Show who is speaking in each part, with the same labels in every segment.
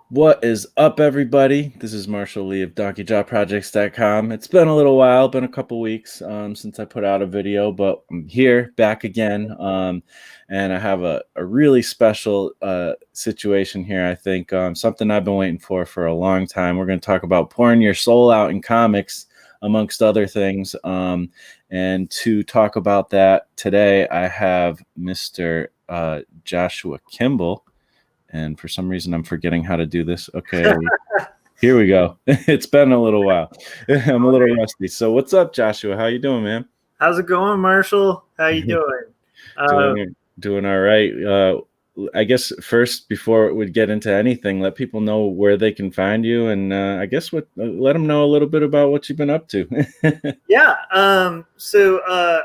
Speaker 1: What is up, everybody? This is Marshall Lee of DonkeyJawProjects.com. It's been a little while, been a couple weeks since I put out a video, but I'm here, back again, and I have a really special situation here, I think, something I've been waiting for a long time. We're going to talk about pouring your soul out in comics, amongst other things, and to talk about that today, I have Mr. Joshua Kemble. And for some reason, I'm forgetting how to do this. Okay, here we go. It's been a little while. I'm a little rusty. So what's up, Joshua? How you doing, man?
Speaker 2: How's it going, Marshall? How you doing?
Speaker 1: Doing all right. I guess first, before we get into anything, let people know where they can find you, and I guess let them know a little bit about what you've been up to.
Speaker 2: Yeah. So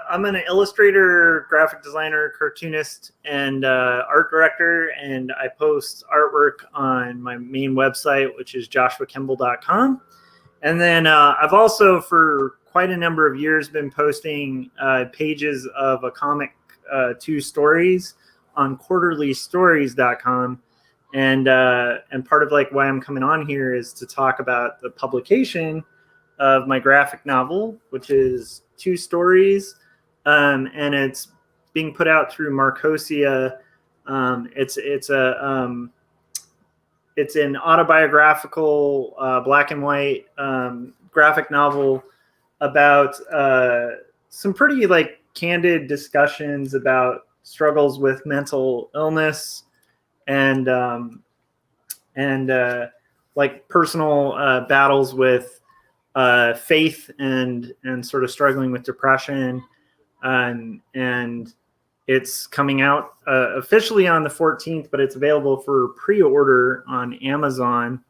Speaker 2: I'm an illustrator, graphic designer, cartoonist, and art director, and I post artwork on my main website, which is joshuakemble.com. And then I've also, for quite a number of years, been posting pages of a comic, 2 stories on quarterlystories.com. And part of like why I'm coming on here is to talk about the publication of my graphic novel, which is 2 stories, and it's being put out through Marcosia. It's an autobiographical black and white graphic novel about some pretty like candid discussions about struggles with mental illness and like personal battles with faith and sort of struggling with depression. And it's coming out officially on the 14th, but it's available for pre-order on Amazon,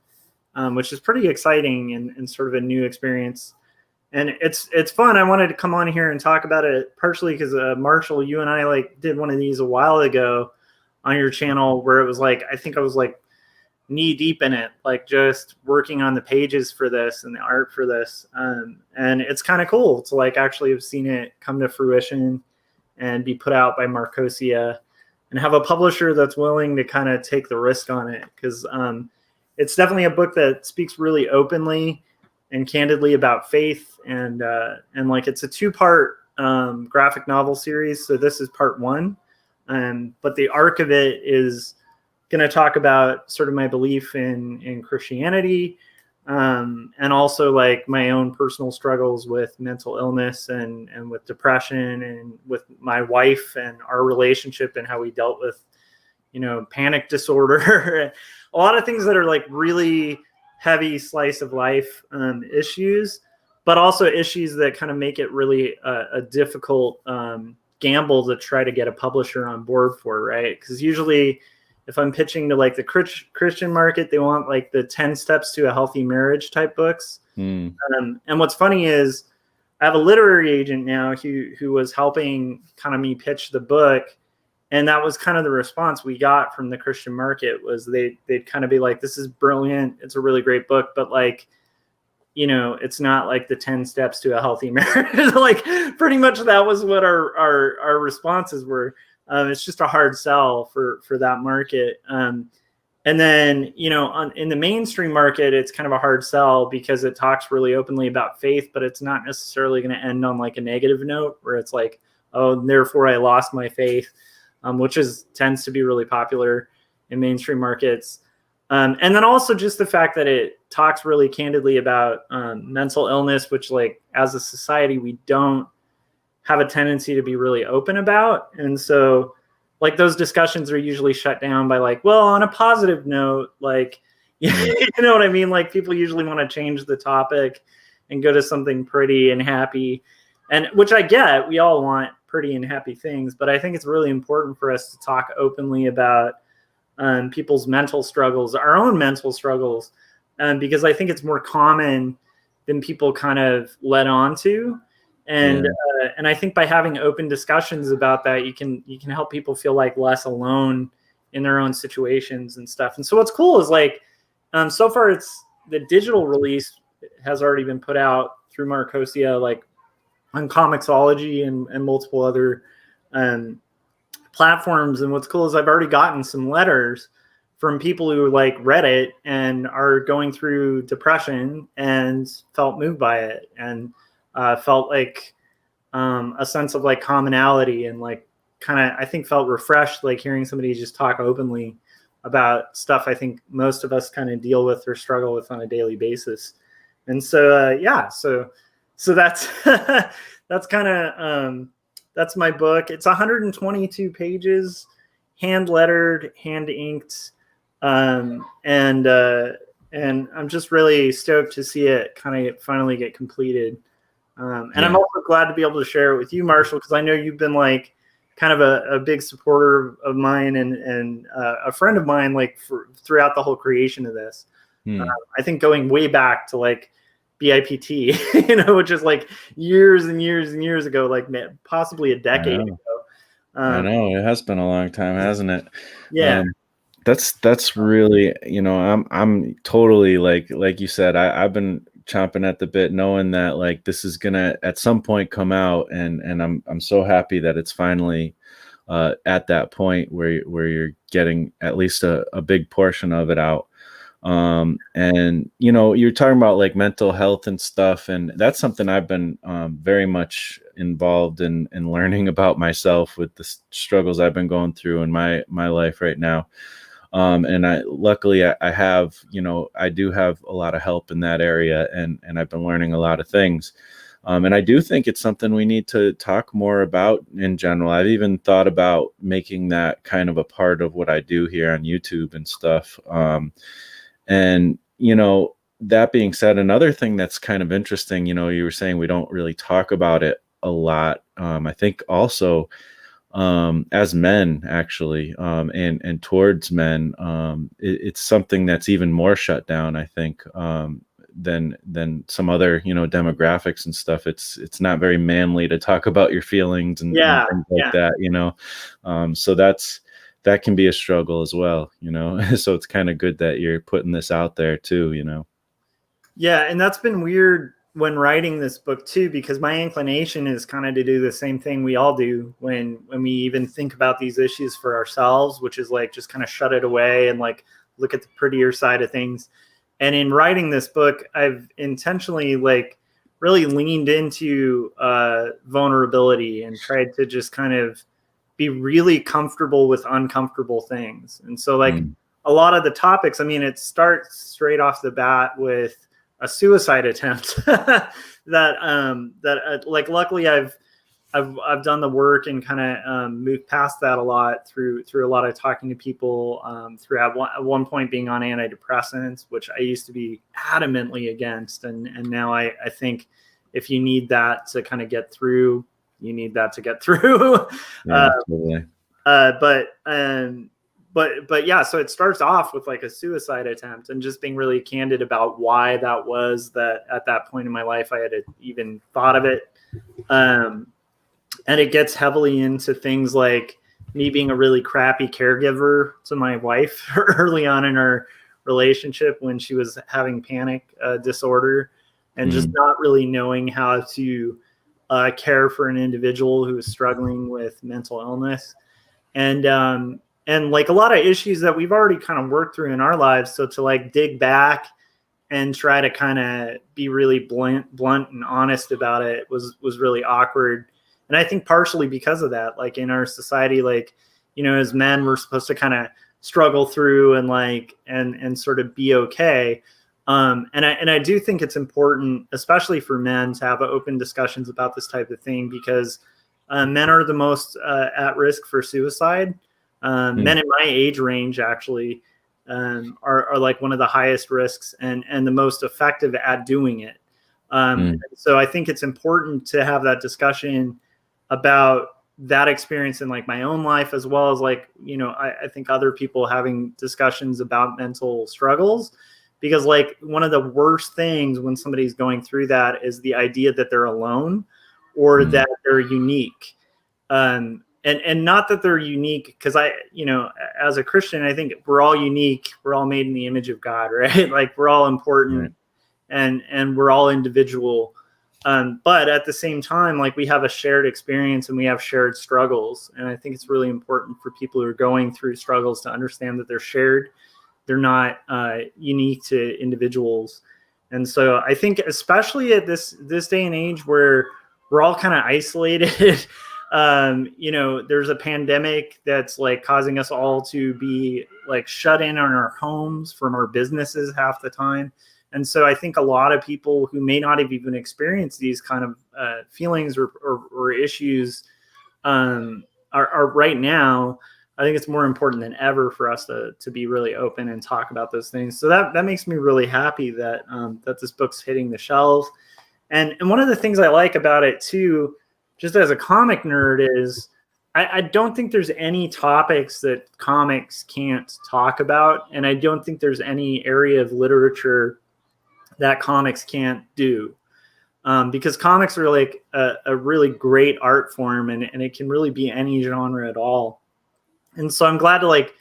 Speaker 2: which is pretty exciting and sort of a new experience. And it's fun. I wanted to come on here and talk about it partially because Marshall, you and I like did one of these a while ago on your channel where it was like, I think I was like knee deep in it, like just working on the pages for this and the art for this. And it's kind of cool to like actually have seen it come to fruition and be put out by Marcosia and have a publisher that's willing to kind of take the risk on it. Cause it's definitely a book that speaks really openly and candidly about faith. And like, it's a 2-part graphic novel series. So this is part 1. But the arc of it is going to talk about sort of my belief in Christianity, and also like my own personal struggles with mental illness and with depression and with my wife and our relationship and how we dealt with, panic disorder, a lot of things that are like really heavy slice of life issues, but also issues that kind of make it really a difficult gamble to try to get a publisher on board for, right? Because usually if I'm pitching to like the Christian market, they want like the 10 steps to a healthy marriage type books. And what's funny is I have a literary agent now who was helping kind of me pitch the book. And that was kind of the response we got from the Christian market was they'd kind of be like, this is brilliant. It's a really great book, but like, it's not like the 10 steps to a healthy marriage. Like pretty much that was what our responses were. It's just a hard sell for that market. And then, in the mainstream market, it's kind of a hard sell because it talks really openly about faith, but it's not necessarily going to end on like a negative note where it's like, oh, therefore I lost my faith, which tends to be really popular in mainstream markets. And then also just the fact that it talks really candidly about mental illness, which like as a society, we don't have a tendency to be really open about. And so like those discussions are usually shut down by like, well, on a positive note, like, you know what I mean? Like people usually want to change the topic and go to something pretty and happy, and which I get, we all want pretty and happy things, but I think it's really important for us to talk openly about people's mental struggles, our own mental struggles, because I think it's more common than people kind of let on to. And and I think by having open discussions about that, you can help people feel like less alone in their own situations and stuff. And so what's cool is like, so far it's the digital release has already been put out through Marcosia, like on Comixology and multiple other platforms. And what's cool is I've already gotten some letters from people who like read it and are going through depression and felt moved by it, and felt like a sense of like commonality, and like kind of, I think, felt refreshed, like hearing somebody just talk openly about stuff I think most of us kind of deal with or struggle with on a daily basis. And so so that's that's kind of that's my book. It's 122 pages, hand lettered, hand inked, and I'm just really stoked to see it kind of finally get completed. And I'm also glad to be able to share it with you, Marshall, because I know you've been like kind of a big supporter of mine, and a friend of mine, like throughout the whole creation of this. I think going way back to like BIPT, which is like years and years and years ago, like possibly a decade ago.
Speaker 1: I know it has been a long time, hasn't it?
Speaker 2: Yeah.
Speaker 1: That's really, I'm totally like you said, I've been chomping at the bit, knowing that like this is gonna at some point come out, and I'm so happy that it's finally at that point where you're getting at least a big portion of it out. And you're talking about like mental health and stuff, and that's something I've been very much involved in learning about myself with the struggles I've been going through in my life right now. And luckily I have, I do have a lot of help in that area, and I've been learning a lot of things. And I do think it's something we need to talk more about in general. I've even thought about making that kind of a part of what I do here on YouTube and stuff. And, that being said, another thing that's kind of interesting, you were saying we don't really talk about it a lot. I think also as men, actually, and towards men, it's something that's even more shut down, I think, than some other, demographics and stuff. It's not very manly to talk about your feelings and things like that, so that can be a struggle as well, so it's kind of good that you're putting this out there too,
Speaker 2: Yeah, and that's been weird when writing this book too, because my inclination is kind of to do the same thing we all do when we even think about these issues for ourselves, which is like just kind of shut it away and like look at the prettier side of things. And in writing this book, I've intentionally like really leaned into vulnerability and tried to just kind of be really comfortable with uncomfortable things. And so like a lot of the topics, I mean, it starts straight off the bat with a suicide attempt that like luckily I've done the work and kind of moved past that a lot through a lot of talking to people, through at one point being on antidepressants, which I used to be adamantly against, and now I think if you need that to kind of get through, you need that to get through.
Speaker 1: Yeah, totally.
Speaker 2: But yeah, so it starts off with like a suicide attempt and just being really candid about why that was, that at that point in my life I had even thought of it. And it gets heavily into things like me being a really crappy caregiver to my wife early on in our relationship when she was having panic disorder, and just not really knowing how to care for an individual who was struggling with mental illness. And like a lot of issues that we've already kind of worked through in our lives. So to like dig back and try to kind of be really blunt and honest about it was really awkward. And I think partially because of that, like in our society, like, as men, we're supposed to kind of struggle through and like, and sort of be okay. And I do think it's important, especially for men, to have open discussions about this type of thing, because men are the most at risk for suicide. Men in my age range actually are like one of the highest risks and the most effective at doing it. So I think it's important to have that discussion about that experience in like my own life, as well as like, I think other people having discussions about mental struggles, because like one of the worst things when somebody's going through that is the idea that they're alone or that they're unique. And not that they're unique, because as a Christian, I think we're all unique. We're all made in the image of God, right? Like we're all important, and we're all individual. But at the same time, like we have a shared experience and we have shared struggles. And I think it's really important for people who are going through struggles to understand that they're shared they're not unique to individuals. And so I think, especially at this day and age where we're all kind of isolated, there's a pandemic that's like causing us all to be like shut in on our homes from our businesses half the time. And so I think a lot of people who may not have even experienced these kind of feelings or issues are right now. I think it's more important than ever for us to be really open and talk about those things. So that makes me really happy that this book's hitting the shelves. And one of the things I like about it too, just as a comic nerd, is I don't think there's any topics that comics can't talk about. And I don't think there's any area of literature that comics can't do. Because comics are like a really great art form, and it can really be any genre at all. And so I'm glad to like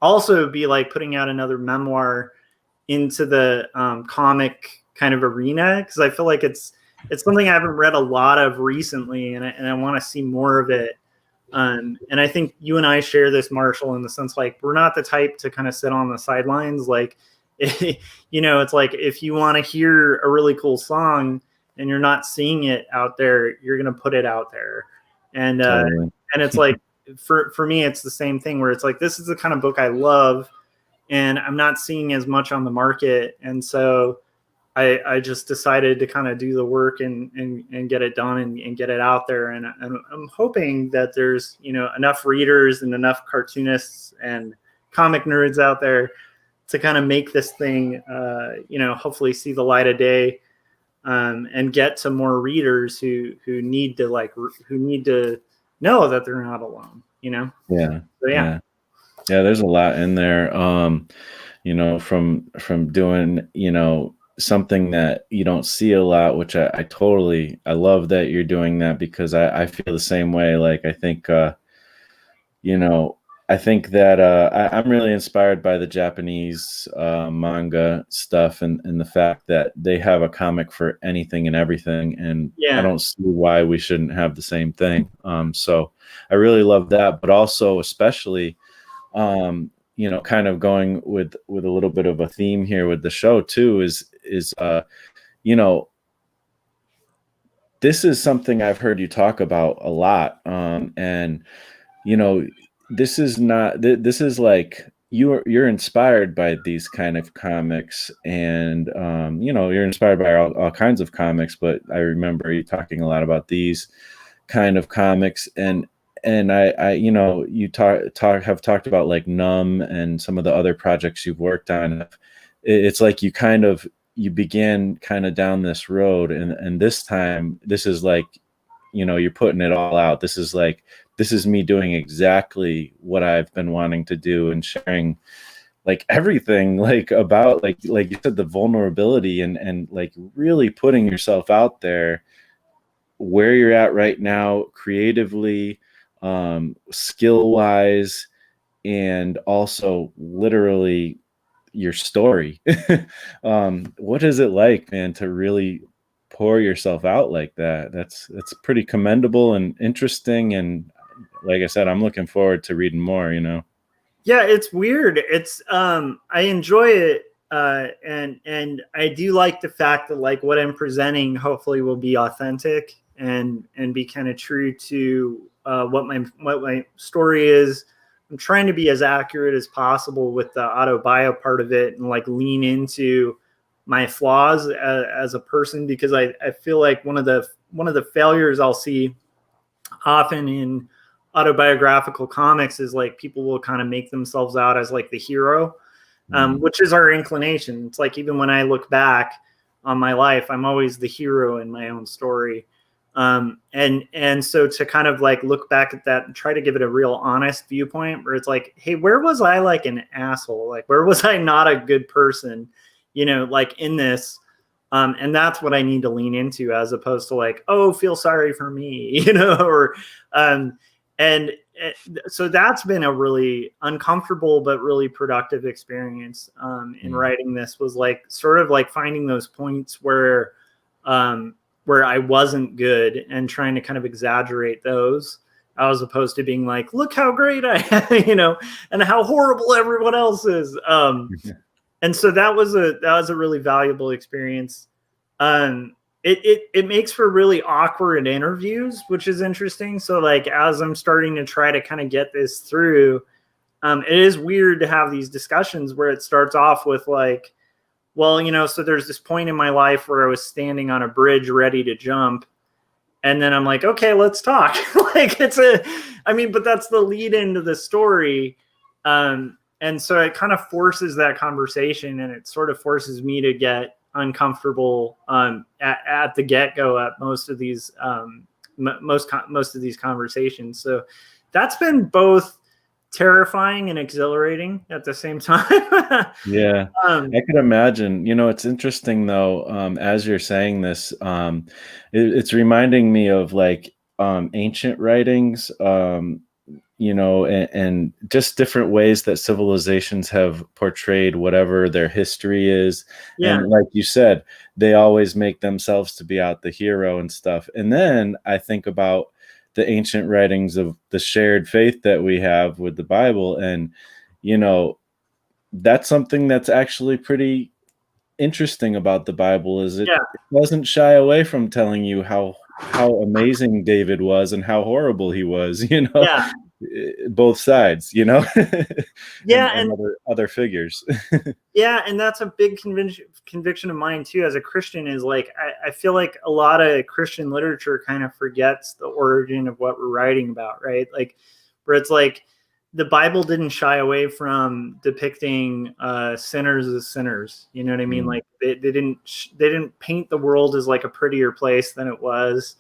Speaker 2: also be like putting out another memoir into the comic kind of arena, because I feel like it's something I haven't read a lot of recently, and I want to see more of it. And I think you and I share this, Marshall, in the sense like we're not the type to kind of sit on the sidelines. Like, it's like if you want to hear a really cool song and you're not seeing it out there, you're gonna put it out there. And
Speaker 1: Totally.
Speaker 2: and it's like for me, it's the same thing where it's like this is the kind of book I love, and I'm not seeing as much on the market, and so I just decided to kind of do the work and get it done and get it out there. And I'm hoping that there's, enough readers and enough cartoonists and comic nerds out there to kind of make this thing, hopefully see the light of day, and get to more readers who need to know that they're not alone,
Speaker 1: Yeah.
Speaker 2: So, yeah.
Speaker 1: Yeah. There's a lot in there. From doing, something that you don't see a lot, which I love that you're doing that, because I feel the same way. Like, I think, I think that I'm really inspired by the Japanese manga stuff, and the fact that they have a comic for anything and everything. And
Speaker 2: Yeah.
Speaker 1: I don't see why we shouldn't have the same thing. So I really love that, but also especially, kind of going with a little bit of a theme here with the show too, is this is something I've heard you talk about a lot. And, this is not, this is like, you're inspired by these kind of comics, and, you're inspired by all kinds of comics, but I remember you talking a lot about these kind of comics. And I you have talked about like Numb and some of the other projects you've worked on. It's like you began kind of down this road, and this time this is like, you're putting it all out. This is me doing exactly what I've been wanting to do, and sharing like everything, like about like you said, the vulnerability, and like really putting yourself out there where you're at right now, creatively, skill wise, and also literally your story. What is it like, man, to really pour yourself out like that? That's pretty commendable and interesting. And like I said, I'm looking forward to reading more,
Speaker 2: Yeah, it's weird. It's I enjoy it, and I do like the fact that like what I'm presenting hopefully will be authentic and be kind of true to what my story is. I'm trying to be as accurate as possible with the autobio part of it, and like lean into my flaws as a person, because I feel like one of the failures I'll see often in autobiographical comics is like people will kind of make themselves out as like the hero, which is our inclination. It's like, even when I look back on my life, I'm always the hero in my own story. And so to kind of like look back at that and try to give it a real honest viewpoint, where it's like, hey, where was I like an asshole? Like, where was I not a good person, like in this? And that's what I need to lean into, as opposed to like, oh, feel sorry for me, or, and so that's been a really uncomfortable but really productive experience in writing this, was like sort of like finding those points where I wasn't good and trying to kind of exaggerate those, as opposed to being like, look how great I am, you know, and how horrible everyone else is. And so that was a really valuable experience. It makes for really awkward interviews, which is interesting. So like, as I'm starting to try to kind of get this through, it is weird to have these discussions where it starts off with like, well, you know, so there's this point in my life where I was standing on a bridge ready to jump. And then I'm like, okay, let's talk. Like but that's the lead into the story. And so it kind of forces that conversation, and it sort of forces me to get uncomfortable at the get-go at most of these most of these conversations. So that's been both terrifying and exhilarating at the same time.
Speaker 1: Yeah, I could imagine. You know, it's interesting though, as you're saying this, it's reminding me of like ancient writings, you know, and just different ways that civilizations have portrayed whatever their history is.
Speaker 2: Yeah.
Speaker 1: And like you said, they always make themselves to be out the hero and stuff. And then I think about the ancient writings of the shared faith that we have with the Bible. And, you know, that's something that's actually pretty interesting about the Bible is it doesn't shy away from telling you how amazing David was and how horrible he was, you know, both sides, you know, and other figures.
Speaker 2: Yeah, and that's a big conviction of mine too as a Christian is like I feel like a lot of Christian literature kind of forgets the origin of what we're writing about, right? Like where it's like the Bible didn't shy away from depicting sinners as sinners. You know what I mean? Like they didn't paint the world as like a prettier place than it was.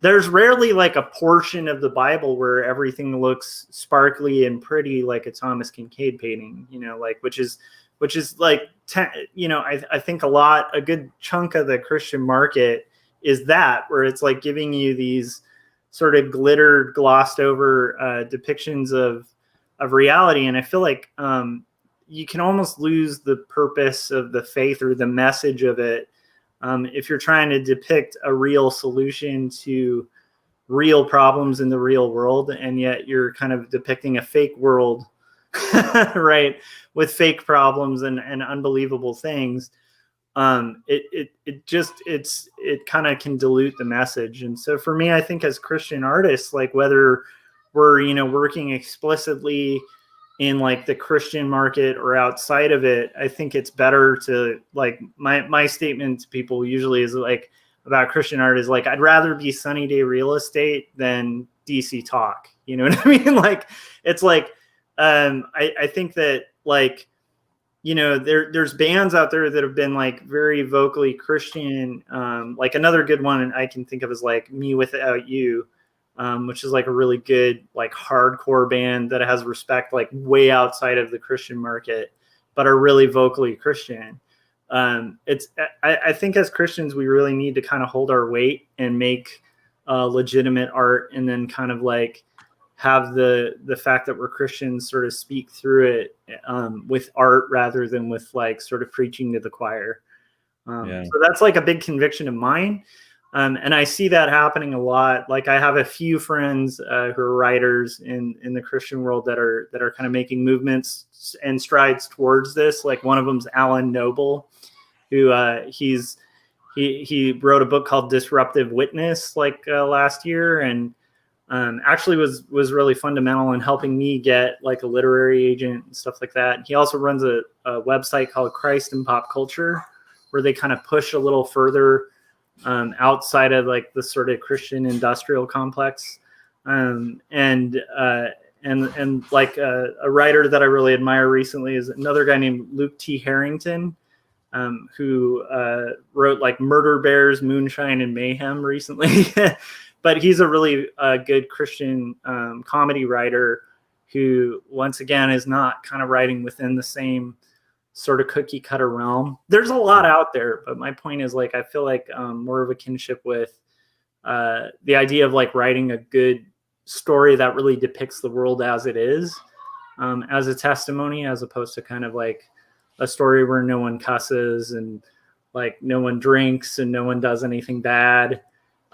Speaker 2: There's rarely like a portion of the Bible where everything looks sparkly and pretty like a Thomas Kincaid painting, you know, like which is like, you know, I think a good chunk of the Christian market is that where it's like giving you these sort of glittered, glossed over depictions of reality. And I feel like you can almost lose the purpose of the faith or the message of it if you're trying to depict a real solution to real problems in the real world, and yet you're kind of depicting a fake world, right, with fake problems and unbelievable things. It kind of can dilute the message. And so for me, I think as Christian artists, like whether we're, you know, working explicitly in like the Christian market or outside of it, I think it's better to like my statement to people usually is like about Christian art is like, I'd rather be Sunny Day Real Estate than DC Talk. You know what I mean? Like, it's like, I think that like, you know, there's bands out there that have been like very vocally Christian. Like another good one I can think of is like Me Without You, which is like a really good, like hardcore band that has respect, like way outside of the Christian market, but are really vocally Christian. I think as Christians, we really need to kind of hold our weight and make legitimate art, and then kind of like have the fact that we're Christians sort of speak through it with art rather than with like sort of preaching to the choir. So that's like a big conviction of mine. And I see that happening a lot. Like I have a few friends who are writers in the Christian world that are kind of making movements and strides towards this. Like one of them's Alan Noble, who he wrote a book called Disruptive Witness like last year, and actually was really fundamental in helping me get like a literary agent and stuff like that. He also runs a website called Christ in Pop Culture, where they kind of push a little further outside of like the sort of Christian industrial complex. And like a writer that I really admire recently is another guy named Luke T. Harrington, who wrote like Murder Bears, Moonshine, and Mayhem recently. But he's a really good Christian comedy writer who, once again, is not kind of writing within the same sort of cookie cutter realm. There's a lot out there, but my point is like I feel like more of a kinship with the idea of like writing a good story that really depicts the world as it is, as a testimony, as opposed to kind of like a story where no one cusses and like no one drinks and no one does anything bad.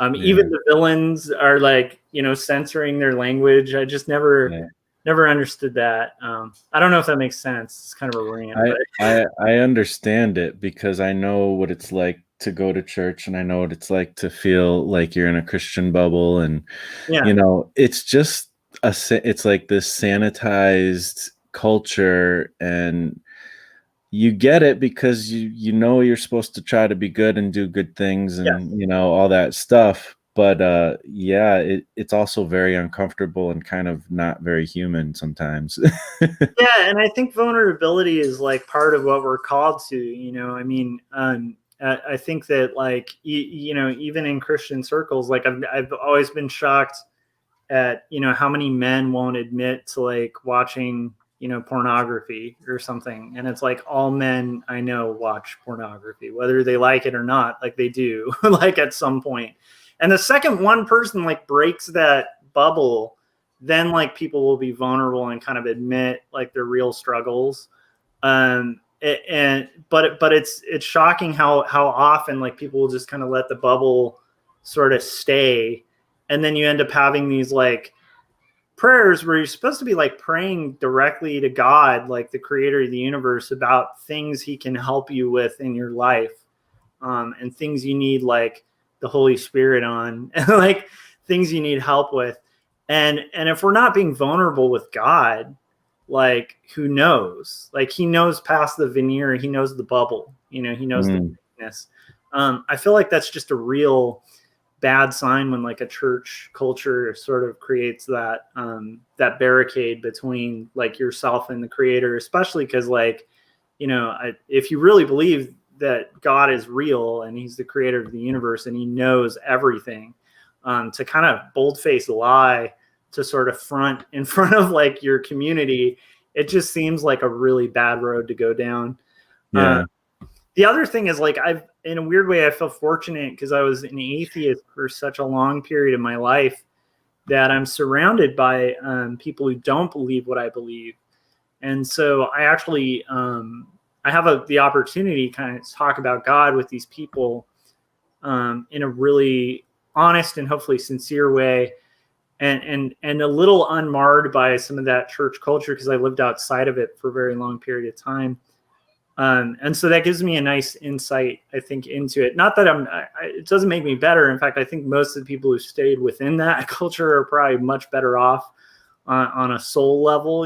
Speaker 2: Even
Speaker 1: Yeah.
Speaker 2: the villains are like, censoring their language. I just
Speaker 1: Yeah.
Speaker 2: never understood that. I don't know if that makes sense. It's kind of a rant,
Speaker 1: I
Speaker 2: but
Speaker 1: I understand it because I know what it's like to go to church, and I know what it's like to feel like you're in a Christian bubble, and
Speaker 2: yeah,
Speaker 1: it's just it's like this sanitized culture, and you get it because you you're supposed to try to be good and do good things,
Speaker 2: yeah.
Speaker 1: and all that stuff, but yeah, it's also very uncomfortable and kind of not very human sometimes.
Speaker 2: Yeah, and I think vulnerability is like part of what we're called to. I mean, I think that like even in Christian circles, like I've always been shocked at how many men won't admit to like watching pornography or something, and it's like all men I know watch pornography, whether they like it or not. Like they do, like at some point. And the second one person like breaks that bubble, then like people will be vulnerable and kind of admit like their real struggles. But it's shocking how often like people will just kind of let the bubble sort of stay, and then you end up having these like prayers where you're supposed to be like praying directly to God, like the creator of the universe, about things he can help you with in your life, and things you need like the Holy Spirit on, and like things you need help with. And if we're not being vulnerable with God, like who knows? Like he knows past the veneer, he knows the bubble, he knows the
Speaker 1: Mm,
Speaker 2: weakness. I feel like that's just a real bad sign when like a church culture sort of creates that barricade between like yourself and the creator, especially because like if you really believe that God is real and he's the creator of the universe and he knows everything, to kind of boldface lie to sort of front in front of like your community, it just seems like a really bad road to go down. uh,
Speaker 1: yeah.
Speaker 2: the other thing is like I've in a weird way I feel fortunate because I was an atheist for such a long period of my life that I'm surrounded by people who don't believe what I believe, and so I actually I have the opportunity to kind of talk about God with these people in a really honest and hopefully sincere way, and a little unmarred by some of that church culture because I lived outside of it for a very long period of time. And so that gives me a nice insight, I think, into it. Not that it doesn't make me better. In fact, I think most of the people who stayed within that culture are probably much better off on a soul level,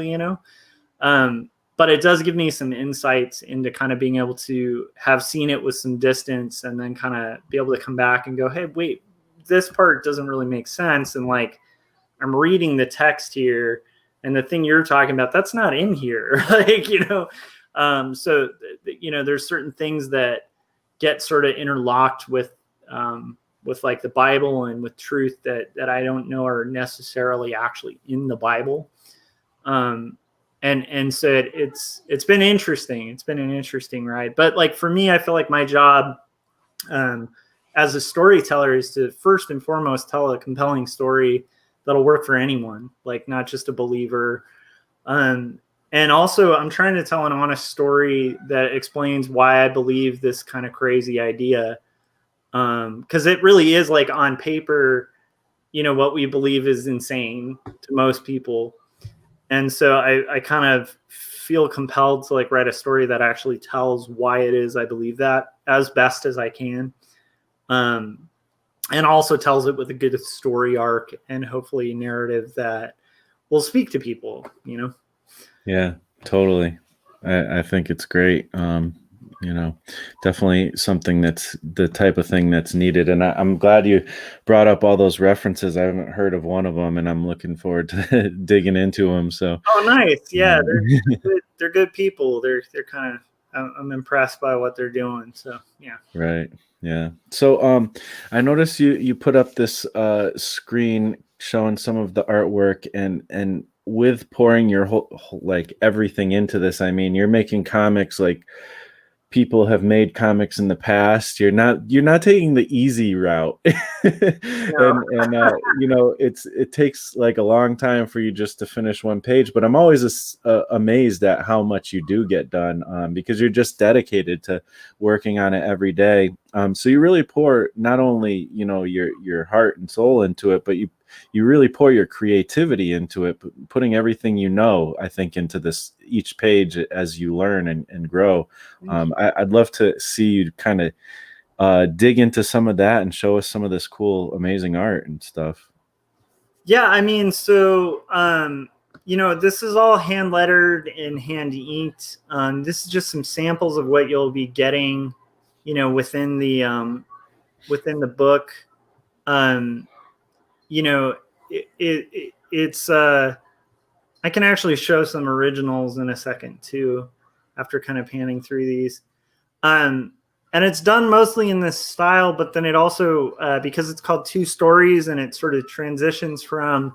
Speaker 2: but it does give me some insights into kind of being able to have seen it with some distance and then kind of be able to come back and go, hey, wait, this part doesn't really make sense. And like, I'm reading the text here and the thing you're talking about, that's not in here. Like, so, there's certain things that get sort of interlocked with like the Bible and with truth that I don't know are necessarily actually in the Bible. Um, and so it's been interesting. It's been an interesting ride. But like for me, I feel like my job um, as a storyteller is to first and foremost tell a compelling story that'll work for anyone, like not just a believer. Um, and also, I'm trying to tell an honest story that explains why I believe this kind of crazy idea. Because it really is like on paper, what we believe is insane to most people. And so I kind of feel compelled to like write a story that actually tells why it is I believe that as best as I can. Um, and also tells it with a good story arc and hopefully narrative that will speak to people.
Speaker 1: Yeah, totally. I think it's great. You know, Definitely something that's the type of thing that's needed. And I'm glad you brought up all those references. I haven't heard of one of them, and I'm looking forward to digging into them. So,
Speaker 2: Oh, nice. Yeah, they're,
Speaker 1: uh,
Speaker 2: they're good. They're good people. They're kind of. I'm impressed by what they're doing. So yeah.
Speaker 1: right. Yeah. So, I noticed you put up this screen showing some of the artwork, and with pouring your like everything into this, I mean, you're making comics like people have made comics in the past. You're not taking the easy route.
Speaker 2: No.
Speaker 1: And you know, it takes like a long time for you just to finish one page, but I'm always amazed at how much you do get done, because you're just dedicated to working on it every day. So you really pour not only, you know, your heart and soul into it, but you really pour your creativity into it, putting everything, you know, I think, into this each page as you learn and grow. I'd love to see you kind of dig into some of that and show us some of this cool, amazing art and stuff.
Speaker 2: Yeah, I mean, so you know, this is all hand lettered and hand inked. This is just some samples of what you'll be getting, you know, within the book. Um, you know, it's I can actually show some originals in a second too, after kind of panning through these. Um, and it's done mostly in this style, but then it also, because it's called Two Stories, and it sort of transitions from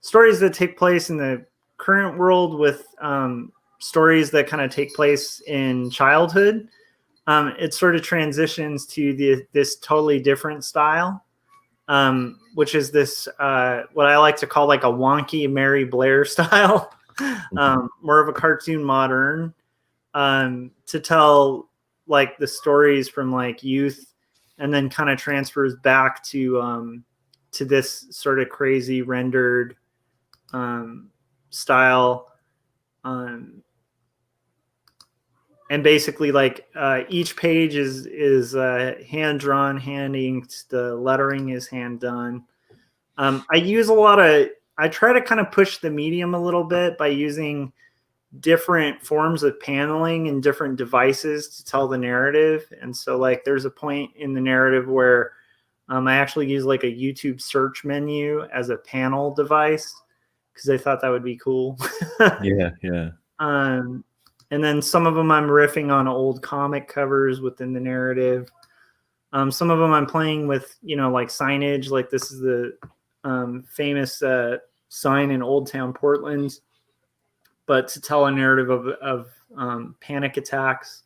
Speaker 2: stories that take place in the current world with stories that kind of take place in childhood. It sort of transitions to this totally different style, which is this what I like to call like a wonky Mary Blair style, more of a cartoon modern, to tell like the stories from like youth, and then kind of transfers back to this sort of crazy rendered style. And basically, like each page is hand drawn, hand inked. The lettering is hand done. I use a lot of. I try to kind of push the medium a little bit by using different forms of paneling and different devices to tell the narrative. And so, like, there's a point in the narrative where I actually use like a YouTube search menu as a panel device because I thought that would be cool.
Speaker 1: Yeah, yeah.
Speaker 2: And then some of them I'm riffing on old comic covers within the narrative. Some of them I'm playing with, you know, like signage. Like this is the famous sign in Old Town Portland, but to tell a narrative of panic attacks.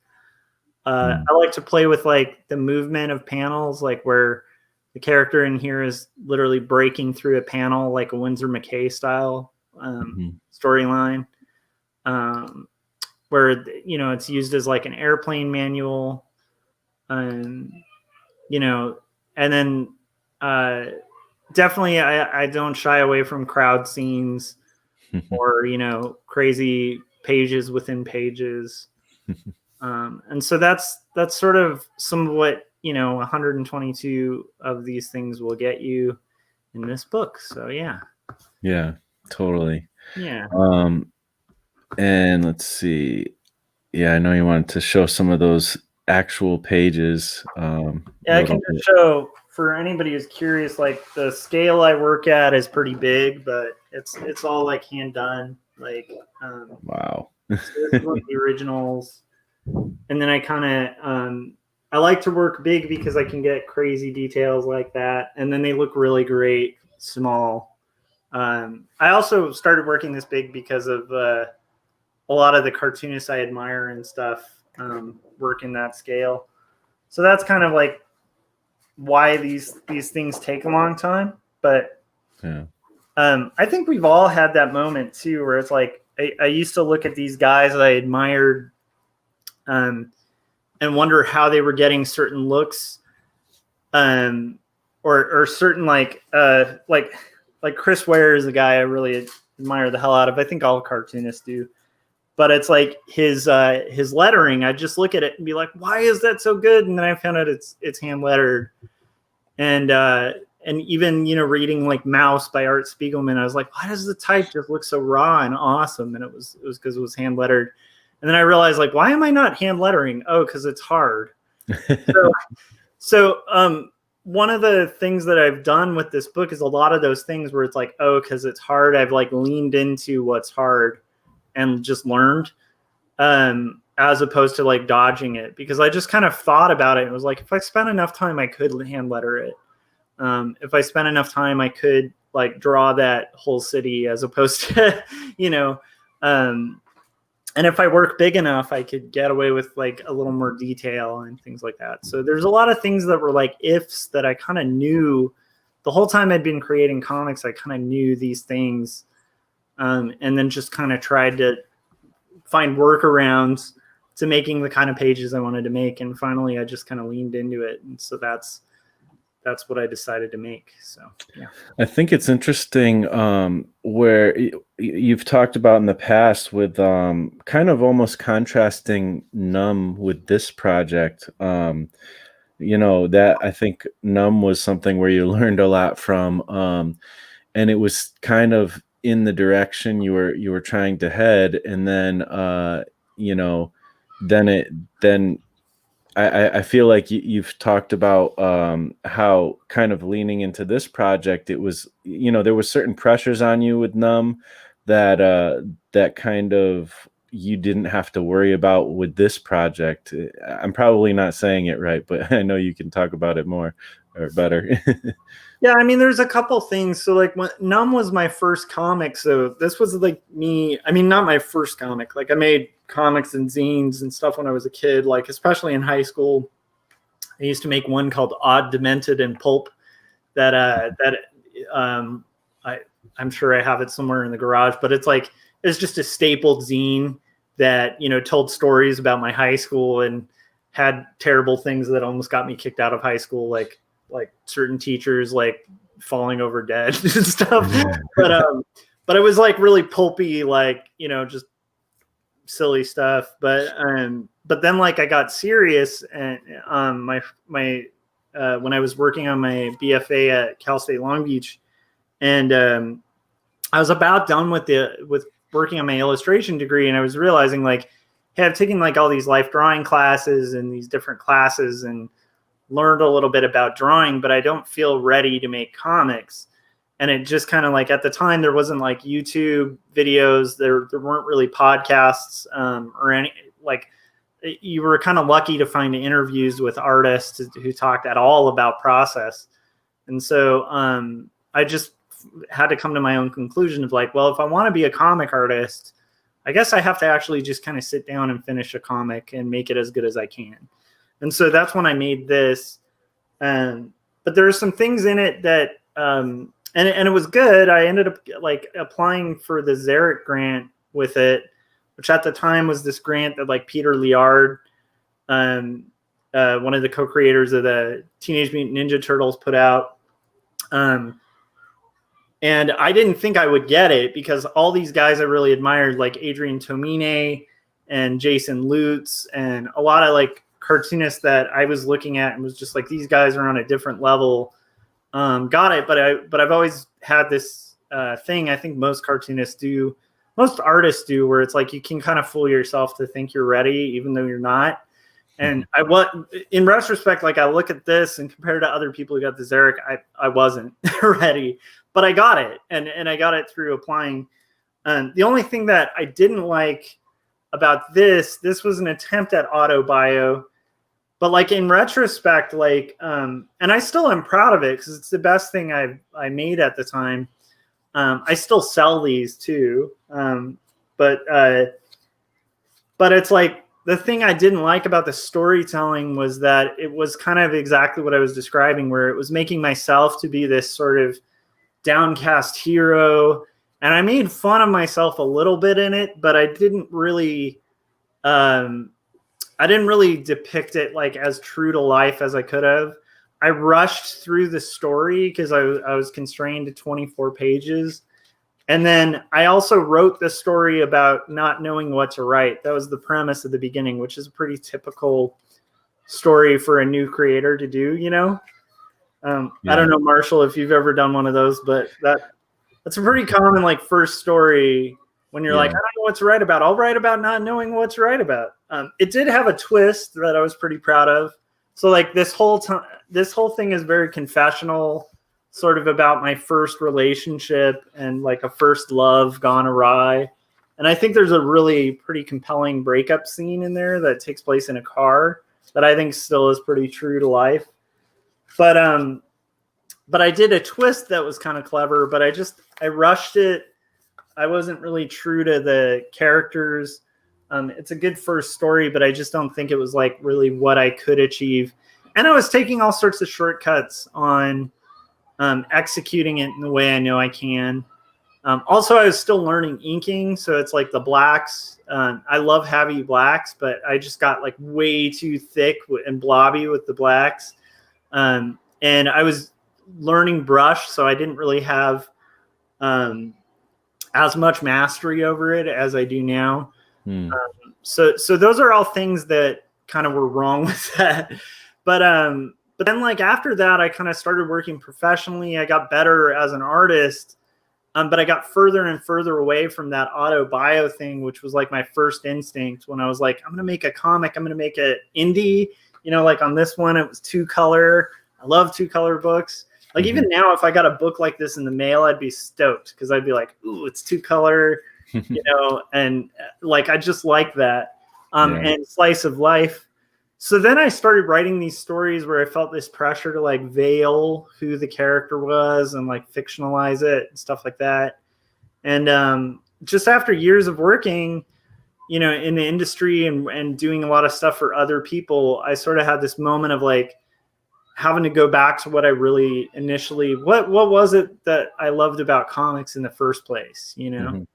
Speaker 2: I like to play with like the movement of panels, like where the character in here is literally breaking through a panel, like a Winsor McKay style storyline. Where, you know, it's used as like an airplane manual, you know, and then definitely I don't shy away from crowd scenes or, you know, crazy pages within pages. And so that's sort of some of what, you know, 122 of these things will get you in this book. So yeah.
Speaker 1: Yeah, totally.
Speaker 2: Yeah.
Speaker 1: And let's see. Yeah, I know you wanted to show some of those actual pages.
Speaker 2: Yeah, I can just show for anybody who's curious, like the scale I work at is pretty big, but it's all like hand done. Like
Speaker 1: wow.
Speaker 2: So this is one of the originals. And then I kind of I like to work big because I can get crazy details like that, and then they look really great small. I also started working this big because of a lot of the cartoonists I admire and stuff work in that scale. So that's kind of like why these things take a long time. But
Speaker 1: yeah.
Speaker 2: I think we've all had that moment too, where it's like I used to look at these guys that I admired and wonder how they were getting certain looks, or certain like Chris Ware is a guy I really admire the hell out of. I think all cartoonists do. But it's like his lettering. I just look at it and be like, "Why is that so good?" And then I found out it's hand lettered. And even, you know, reading like Mouse by Art Spiegelman, I was like, "Why does the type just look so raw and awesome?" And it was because it was hand lettered. And then I realized, like, why am I not hand lettering? Oh, because it's hard. So one of the things that I've done with this book is a lot of those things where it's like, oh, because it's hard, I've like leaned into what's hard and just learned, as opposed to like dodging it, because I just kind of thought about it. It was like, if I spent enough time, I could hand letter it. If I spent enough time, I could like draw that whole city, as opposed to, you know, and if I work big enough, I could get away with like a little more detail and things like that. So there's a lot of things that were like ifs that I kind of knew the whole time I'd been creating comics. I kind of knew these things, and then just kind of tried to find workarounds to making the kind of pages I wanted to make. And finally, I just kind of leaned into it, and so that's what I decided to make. So yeah,
Speaker 1: I think it's interesting where you've talked about in the past with kind of almost contrasting Numb with this project. That I think Numb was something where you learned a lot from, and it was kind of in the direction you were trying to head, and then then I feel like you've talked about how kind of leaning into this project, it was, there was certain pressures on you with Numb that kind of you didn't have to worry about with this project. I'm probably not saying it right, but I know you can talk about it more or better.
Speaker 2: yeah. I mean, there's a couple things. So like when Numb was my first comic, so this was like me. I mean, not my first comic. Like I made comics and zines and stuff when I was a kid. Like especially in high school, I used to make one called Odd, Demented, and Pulp. I'm sure I have it somewhere in the garage, but it's just a stapled zine that told stories about my high school and had terrible things that almost got me kicked out of high school, like certain teachers like falling over dead and stuff. But it was like really pulpy, like just silly stuff. But then like I got serious, and my when I was working on my BFA at Cal State Long Beach, and I was about done with working on my illustration degree, and I was realizing like, hey, I've taken like all these life drawing classes and these different classes and learned a little bit about drawing, but I don't feel ready to make comics. And it just kind of like, at the time there wasn't like YouTube videos, there weren't really podcasts or any, like you were kind of lucky to find interviews with artists who talked at all about process. And so I just had to come to my own conclusion of like, well, if I want to be a comic artist, I guess I have to actually just kind of sit down and finish a comic and make it as good as I can. And so that's when I made this. But there are some things in it that, and it was good. I ended up like applying for the Xeric grant with it, which at the time was this grant that like Peter Liard, one of the co-creators of the Teenage Mutant Ninja Turtles, put out. And I didn't think I would get it because all these guys I really admired, like Adrian Tomine and Jason Lutz, and a lot of like cartoonists that I was looking at and was just like, these guys are on a different level. Got it, but I've always had this thing. I think most cartoonists do, most artists do, where it's like you can kind of fool yourself to think you're ready, even though you're not. And in retrospect, like I look at this and compared to other people who got the Xeric, I wasn't ready, but I got it, and I got it through applying. The only thing that I didn't like about this was an attempt at auto-bio, but like in retrospect, like, and I still am proud of it because it's the best thing I made at the time. I still sell these too, but it's like, the thing I didn't like about the storytelling was that it was kind of exactly what I was describing, where it was making myself to be this sort of downcast hero. And I made fun of myself a little bit in it, but I didn't really depict it like as true to life as I could have. I rushed through the story because I was constrained to 24 pages. And then I also wrote the story about not knowing what to write. That was the premise at the beginning, which is a pretty typical story for a new creator to do, Yeah. I don't know, Marshall, if you've ever done one of those, but that's a pretty common like first story when you're like, I don't know what to write about. I'll write about not knowing what to write about. It did have a twist that I was pretty proud of. So like this whole thing is very confessional, sort of about my first relationship and like a first love gone awry. And I think there's a really pretty compelling breakup scene in there that takes place in a car that I think still is pretty true to life. But I did a twist that was kind of clever, but I rushed it. I wasn't really true to the characters. It's a good first story, but I just don't think it was like really what I could achieve. And I was taking all sorts of shortcuts on executing it in the way I know I can. Also, I was still learning inking, so it's like the blacks. I love heavy blacks, but I just got like way too thick and blobby with the blacks. And I was learning brush, so I didn't really have as much mastery over it as I do now. So those are all things that kind of were wrong with that. But then like after that, I kind of started working professionally. I got better as an artist. But I got further and further away from that auto bio thing, which was like my first instinct when I was like, I'm going to make a comic. I'm going to make it indie. You know, like on this one, it was 2-color. I love 2-color books. Like even now, if I got a book like this in the mail, I'd be stoked because I'd be like, ooh, it's 2-color, you know, and like I just like that. And slice of life. So then I started writing these stories where I felt this pressure to like veil who the character was and like fictionalize it and stuff like that. And just after years of working, you know, in the industry and doing a lot of stuff for other people, I sort of had this moment of like having to go back to what I really initially, what was it that I loved about comics in the first place, you know?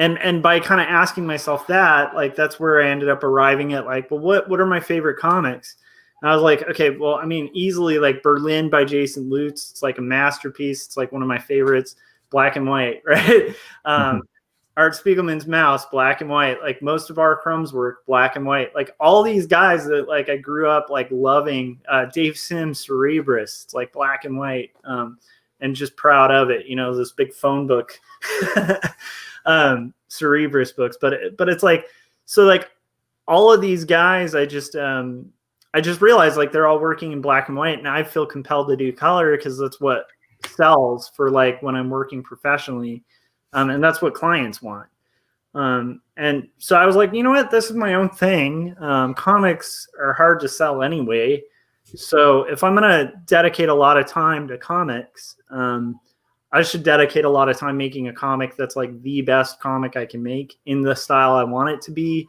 Speaker 2: And by kind of asking myself that, like, that's where I ended up arriving at like, well, what are my favorite comics? And I was like, okay, well, I mean, easily like Berlin by Jason Lutz. It's like a masterpiece. It's like one of my favorites, black and white, right? Art Spiegelman's Mouse, black and white. Like most of our Crumb's work, black and white. Like all these guys that like I grew up like loving. Dave Sims, Cerebrus, it's like black and white, and just proud of it. You know, this big phone book. Cerebrus books, but it's like, so like all of these guys, I just realized like they're all working in black and white, and I feel compelled to do color because that's what sells for like when I'm working professionally, and that's what clients want. And so I was like, you know what, this is my own thing. Comics are hard to sell anyway, so if I'm gonna dedicate a lot of time to comics, I should dedicate a lot of time making a comic that's like the best comic I can make in the style I want it to be,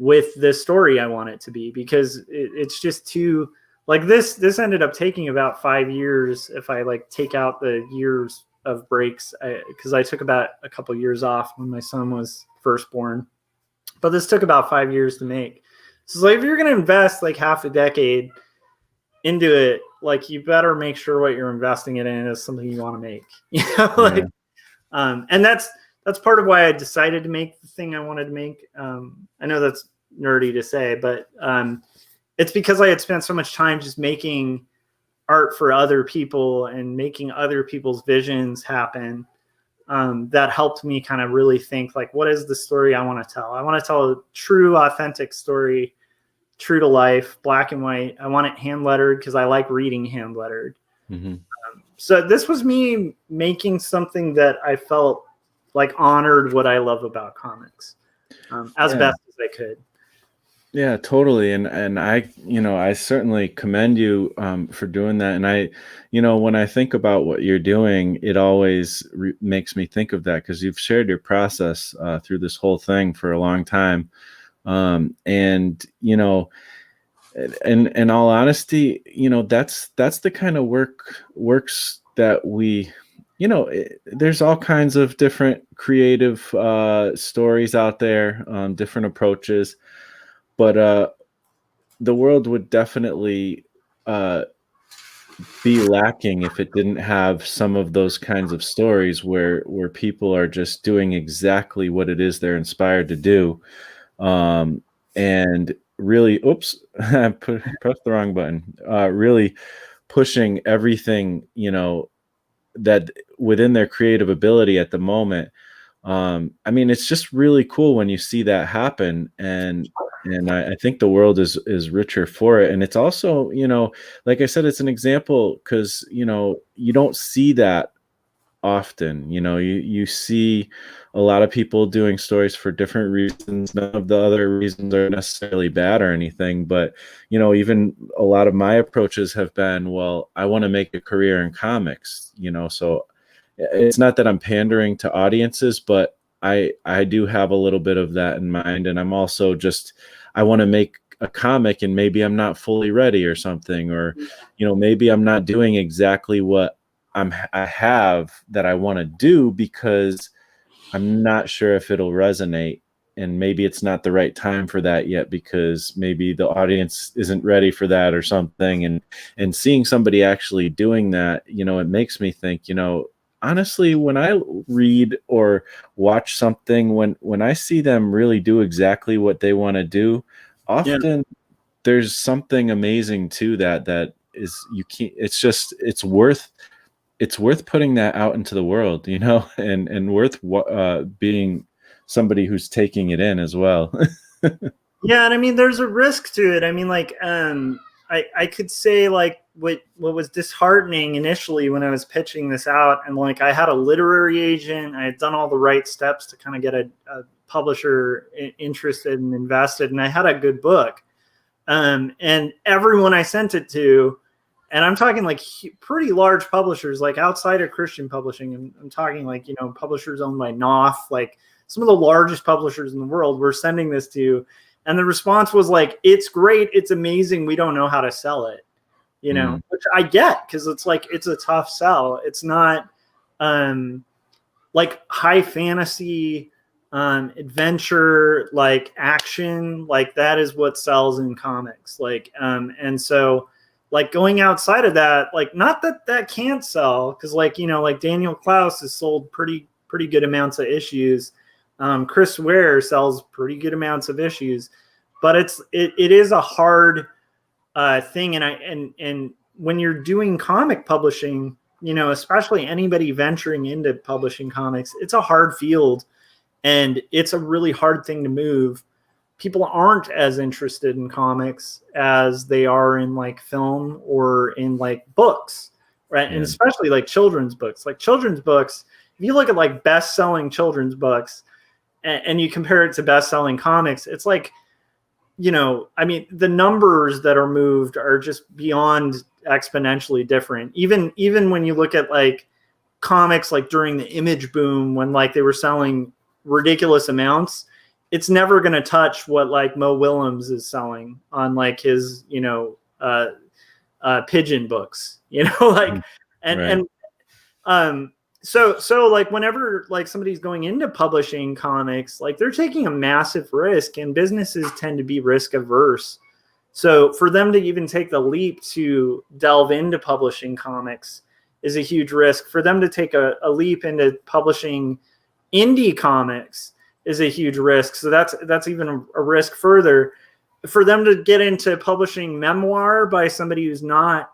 Speaker 2: with the story I want it to be, because it's just too like this ended up taking about 5 years if I like take out the years of breaks, because I took about a couple years off when my son was first born, but this took about 5 years to make. So it's like, if you're going to invest like half a decade into it, like you better make sure what you're investing it in is something you want to make, you know, like, and that's part of why I decided to make the thing I wanted to make. I know that's nerdy to say, but it's because I had spent so much time just making art for other people and making other people's visions happen. That helped me kind of really think like, what is the story I want to tell? I want to tell a true, authentic story, true to life, black and white. I want it hand lettered because I like reading hand lettered. So this was me making something that I felt like honored what I love about comics, as best as I could.
Speaker 1: Yeah, totally. And I, you know, I certainly commend you for doing that. And I, you know, when I think about what you're doing, it always makes me think of that, because you've shared your process through this whole thing for a long time. And, you know, in all honesty, you know, that's the kind of works that we, you know, there's all kinds of different creative stories out there, different approaches, but the world would definitely be lacking if it didn't have some of those kinds of stories where people are just doing exactly what it is they're inspired to do. And really, I pressed the wrong button. Really pushing everything, you know, that within their creative ability at the moment. I mean, it's just really cool when you see that happen, and I think the world is richer for it. And it's also, you know, like I said, it's an example because, you know, you don't see that often. You know, you see a lot of people doing stories for different reasons. None of the other reasons are necessarily bad or anything, but, you know, even a lot of my approaches have been, well, I want to make a career in comics, you know, so it's not that I'm pandering to audiences, but I do have a little bit of that in mind, and I'm also just, I want to make a comic, and maybe I'm not fully ready or something, or maybe I'm not doing exactly what I have that I want to do, because I'm not sure if it'll resonate, and maybe it's not the right time for that yet, because maybe the audience isn't ready for that or something. And seeing somebody actually doing that, it makes me think, honestly, when I read or watch something, when I see them really do exactly what they want to do,
Speaker 2: Yeah.
Speaker 1: often there's something amazing to that is, you can't, it's worth putting that out into the world, and worth being somebody who's taking it in as well.
Speaker 2: Yeah, and I mean, there's a risk to it. I mean, like, I could say like what was disheartening initially when I was pitching this out, and like I had a literary agent, I had done all the right steps to kind of get a publisher interested and invested, and I had a good book, and everyone I sent it to, and I'm talking like pretty large publishers, like outside of Christian publishing, and I'm talking like publishers owned by Knopf, like some of the largest publishers in the world, we're sending this to. And the response was like, it's great, it's amazing, we don't know how to sell it, which I get, because it's like, it's a tough sell. It's not like high fantasy, adventure, like action, like that is what sells in comics. Like, and so like going outside of that, like not that can't sell, because like, like Daniel Klaus has sold pretty good amounts of issues. Chris Ware sells pretty good amounts of issues, but it is a hard thing. And when you're doing comic publishing, especially anybody venturing into publishing comics, it's a hard field, and it's a really hard thing to move. People aren't as interested in comics as they are in like film or in like books, right? Yeah. And especially like children's books. Like children's books, if you look at like best-selling children's books, and you compare it to best-selling comics, it's like, I mean, the numbers that are moved are just beyond exponentially different. Even when you look at like comics, like during the Image boom, when like they were selling ridiculous amounts, it's never going to touch what like Mo Willems is selling on like his, Pigeon books, like, and right. So like whenever like somebody's going into publishing comics, like they're taking a massive risk, and businesses tend to be risk averse. So for them to even take the leap to delve into publishing comics is a huge risk. For them to take a leap into publishing indie comics is a huge risk. So that's even a risk further. For them to get into publishing memoir by somebody who's not,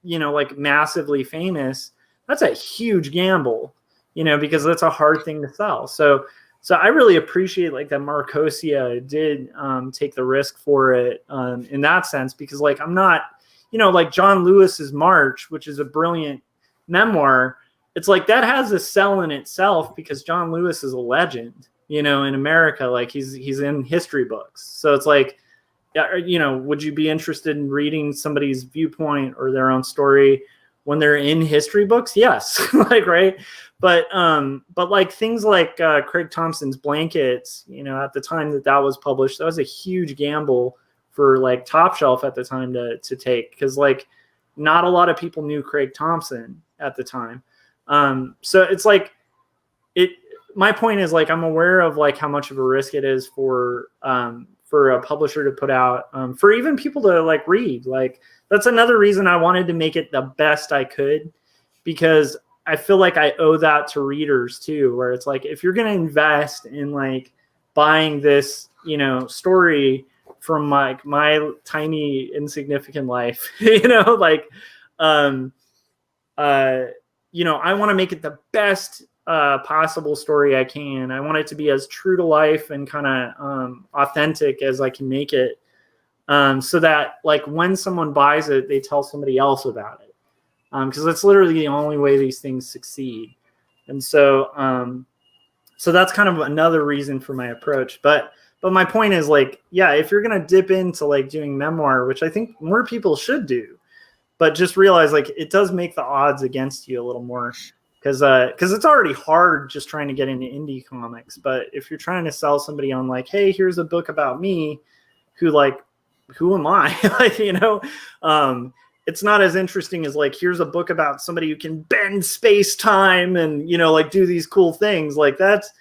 Speaker 2: like massively famous, that's a huge gamble, because that's a hard thing to sell. So I really appreciate like that Marcosia did take the risk for it in that sense, because like I'm not, like John Lewis's March, which is a brilliant memoir. It's like that has a sell in itself, because John Lewis is a legend, in America. Like he's in history books. So it's like, would you be interested in reading somebody's viewpoint or their own story when they're in history books? Yes. Like, right. But like things like Craig Thompson's Blankets, at the time that was published, that was a huge gamble for like Top Shelf at the time to take, because like not a lot of people knew Craig Thompson at the time. So it's like my point is like, I'm aware of like how much of a risk it is for a publisher to put out, for even people to like read. Like that's another reason I wanted to make it the best I could, because I feel like I owe that to readers too, where it's like, if you're going to invest in like buying this, story from like my tiny insignificant life, like, I want to make it the best possible story I can. I want it to be as true to life and kind of authentic as I can make it, so that like when someone buys it, they tell somebody else about it, because that's literally the only way these things succeed. And so so that's kind of another reason for my approach. But my point is like, yeah, if you're gonna dip into like doing memoir, which I think more people should do, but just realize like it does make the odds against you a little more, because it's already hard just trying to get into indie comics. But if you're trying to sell somebody on like, hey, here's a book about me, who am I? Like, it's not as interesting as like, here's a book about somebody who can bend space time and like do these cool things. Like that's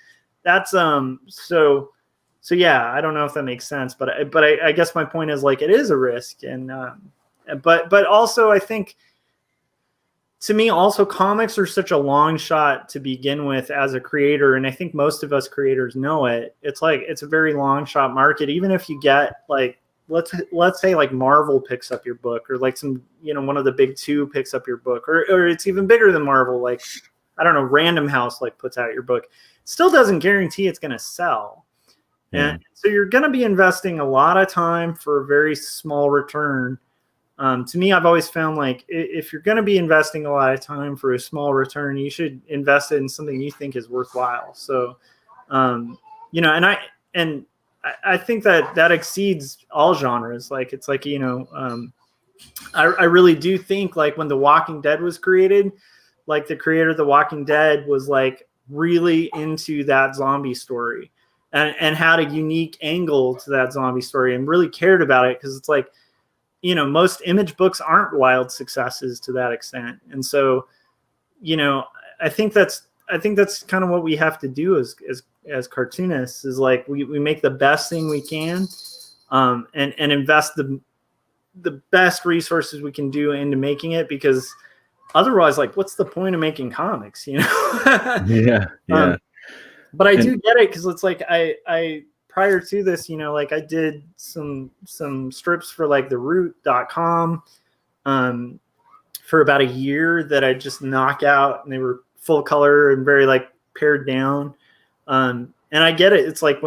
Speaker 2: so yeah, I don't know if that makes sense, but I guess my point is like it is a risk, and but also I think, to me, also comics are such a long shot to begin with as a creator, and I think most of us creators know it. It's like it's a very long shot market. Even if you get like let's say like Marvel picks up your book, or like some one of the big two picks up your book, or it's even bigger than Marvel, like I don't know, Random House like puts out your book, it still doesn't guarantee it's going to sell. Yeah. And so you're going to be investing a lot of time for a very small return. To me, I've always found like if you're going to be investing a lot of time for a small return, you should invest it in something you think is worthwhile. So, and I think that exceeds all genres. Like it's like I really do think like when The Walking Dead was created, like the creator of The Walking Dead was like really into that zombie story. And had a unique angle to that zombie story and really cared about it, because it's like, most image books aren't wild successes to that extent. And so, I think that's kind of what we have to do as cartoonists, is like we make the best thing we can, and invest the best resources we can do into making it, because otherwise, like, what's the point of making comics,
Speaker 1: Yeah.
Speaker 2: But I do get it, because it's like I prior to this, like I did some strips for like theroot.com for about a year that I just knock out, and they were full color and very like pared down. And I get it. It's like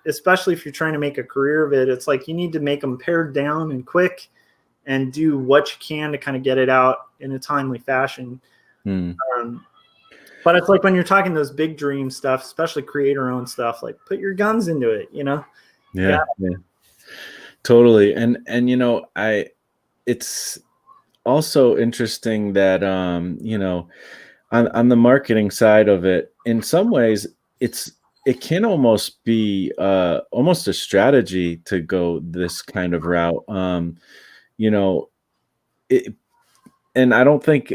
Speaker 2: especially if you're trying to make a career of it, it's like you need to make them pared down and quick and do what you can to kind of get it out in a timely fashion. But it's like when you're talking those big dream stuff, especially creator-owned stuff, like put your guns into it,
Speaker 1: Yeah. Totally. And it's also interesting that on the marketing side of it, in some ways, it can almost be almost a strategy to go this kind of route. And I don't think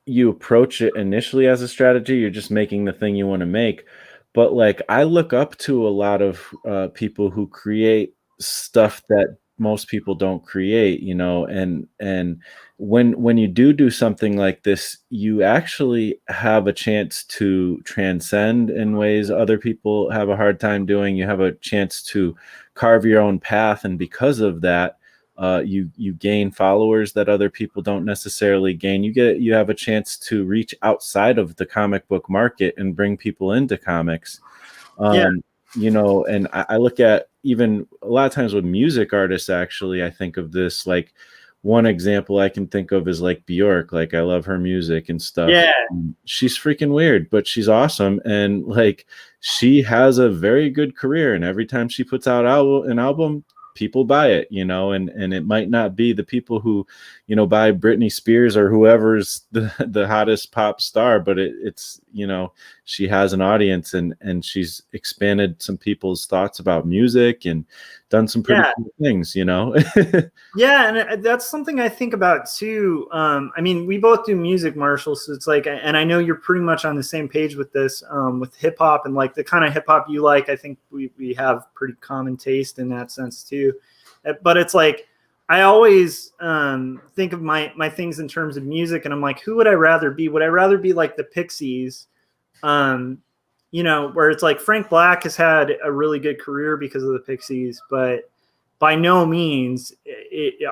Speaker 1: you approach it initially as a strategy. You're just making the thing you want to make. But like, I look up to a lot of people who create stuff that most people don't create, and when you do something like this, you actually have a chance to transcend in ways other people have a hard time doing. You have a chance to carve your own path, and because of that, you gain followers that other people don't necessarily gain. You have a chance to reach outside of the comic book market and bring people into comics. And I look at, even a lot of times with music artists, actually, I think of this, like one example I can think of is like Bjork. Like, I love her music and stuff.
Speaker 2: Yeah.
Speaker 1: She's freaking weird, but she's awesome. And like, she has a very good career. And every time she puts out an album, people buy it, and it might not be the people who, buy Britney Spears or whoever's the hottest pop star, but it's, she has an audience, and she's expanded some people's thoughts about music and done some pretty cool things,
Speaker 2: Yeah. And that's something I think about too. I mean, we both do music, Marshall. So it's like, and I know you're pretty much on the same page with this, with hip hop, and like the kind of hip hop you like. I think we have pretty common taste in that sense too. But it's like, I always think of my things in terms of music, and I'm like, who would I rather be? Would I rather be like the Pixies? Where it's like Frank Black has had a really good career because of the Pixies, but by no means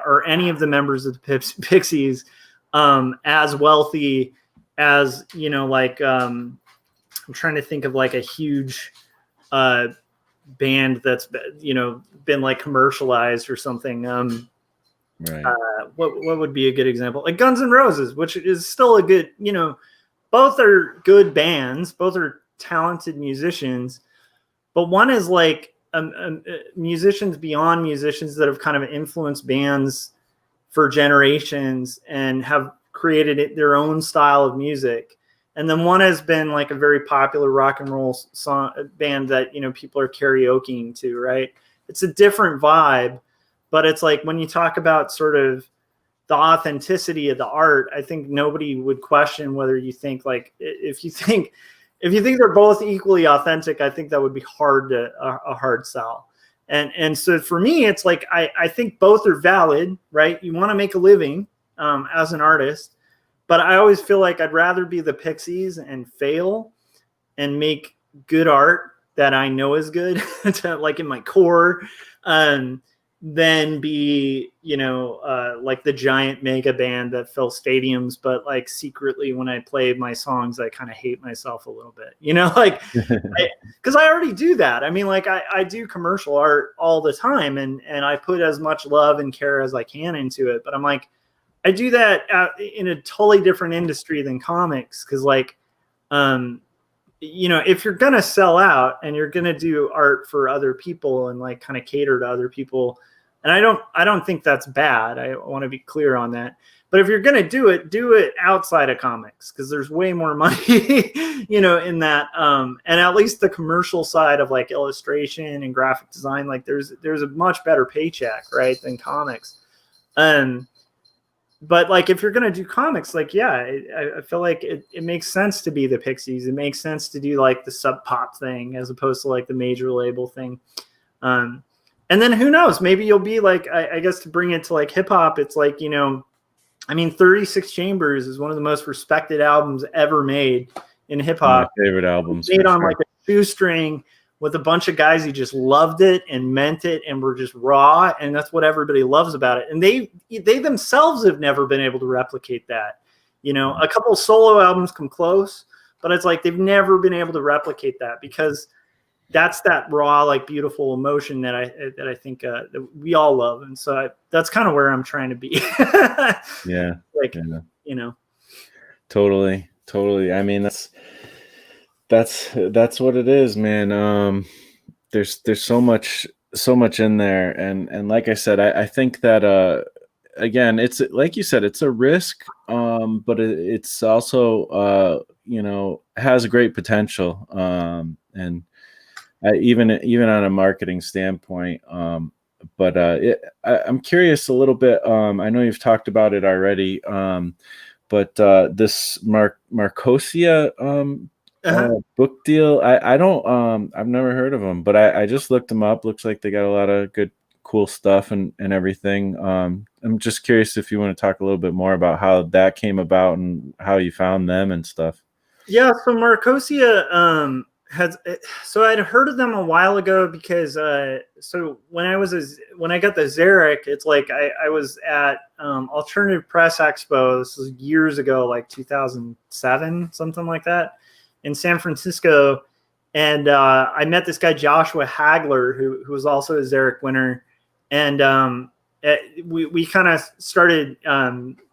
Speaker 2: are any of the members of the Pixies as wealthy as, like, I'm trying to think of like a huge band that's, been like commercialized or something.
Speaker 1: Right.
Speaker 2: What would be a good example? Like Guns N' Roses, which is still a good, both are good bands, both are talented musicians, but one is like musicians beyond musicians that have kind of influenced bands for generations and have created their own style of music. and then one has been like a very popular rock and roll song band that people are karaokeing to, right? It's a different vibe, but it's like when you talk about sort of the authenticity of the art, I think nobody would question whether you think like if you think they're both equally authentic, I think that would be a hard sell. And so for me, it's like I think both are valid, right? You want to make a living as an artist, but I always feel like I'd rather be the Pixies and fail and make good art that I know is good, like in my core, than be, like the giant mega band that fills stadiums, but like secretly when I play my songs, I kind of hate myself a little bit, like, because I already do that. I mean, like I do commercial art all the time, and I put as much love and care as I can into it. But I'm like, I do that in a totally different industry than comics, because like, if you're gonna sell out and you're gonna do art for other people and like kind of cater to other people, and I don't think that's bad. I want to be clear on that. But if you're gonna do it outside of comics, because there's way more money, in that. And at least the commercial side of like illustration and graphic design, like there's a much better paycheck, right, than comics. But like if you're gonna do comics, like I feel like it makes sense to be the Pixies. It makes sense to do like the Sub Pop thing as opposed to like the major label thing. And then who knows? Maybe you'll be like, I guess to bring it to like hip hop, it's like 36 Chambers is one of the most respected albums ever made in hip hop.
Speaker 1: My favorite albums.
Speaker 2: Made on like a shoestring with a bunch of guys who just loved it and meant it and were just raw, and that's what everybody loves about it. And they themselves have never been able to replicate that. A couple of solo albums come close, but it's like they've never been able to replicate that, because that's that raw, like beautiful emotion that I think that we all love. And so that's kind of where I'm trying to be.
Speaker 1: Yeah.
Speaker 2: Like,
Speaker 1: Totally. I mean, that's what it is, man. There's so much in there, and like I said, I think that again, it's like you said, it's a risk, but it's also has a great potential, and even on a marketing standpoint. But I'm curious a little bit. I know you've talked about it already, but this Marcosia book deal, I don't I've never heard of them, but I just looked them up. Looks like they got a lot of good, cool stuff and everything. I'm just curious if you want to talk a little bit more about how that came about and how you found them and stuff.
Speaker 2: Yeah, so Marcosia so I'd heard of them a while ago, because so when I got the Xeric, it's like I was at Alternative Press Expo. This was years ago, like 2007, something like that, in San Francisco. And I met this guy, Joshua Hagler, who was also a Xeric winner. And we kind of started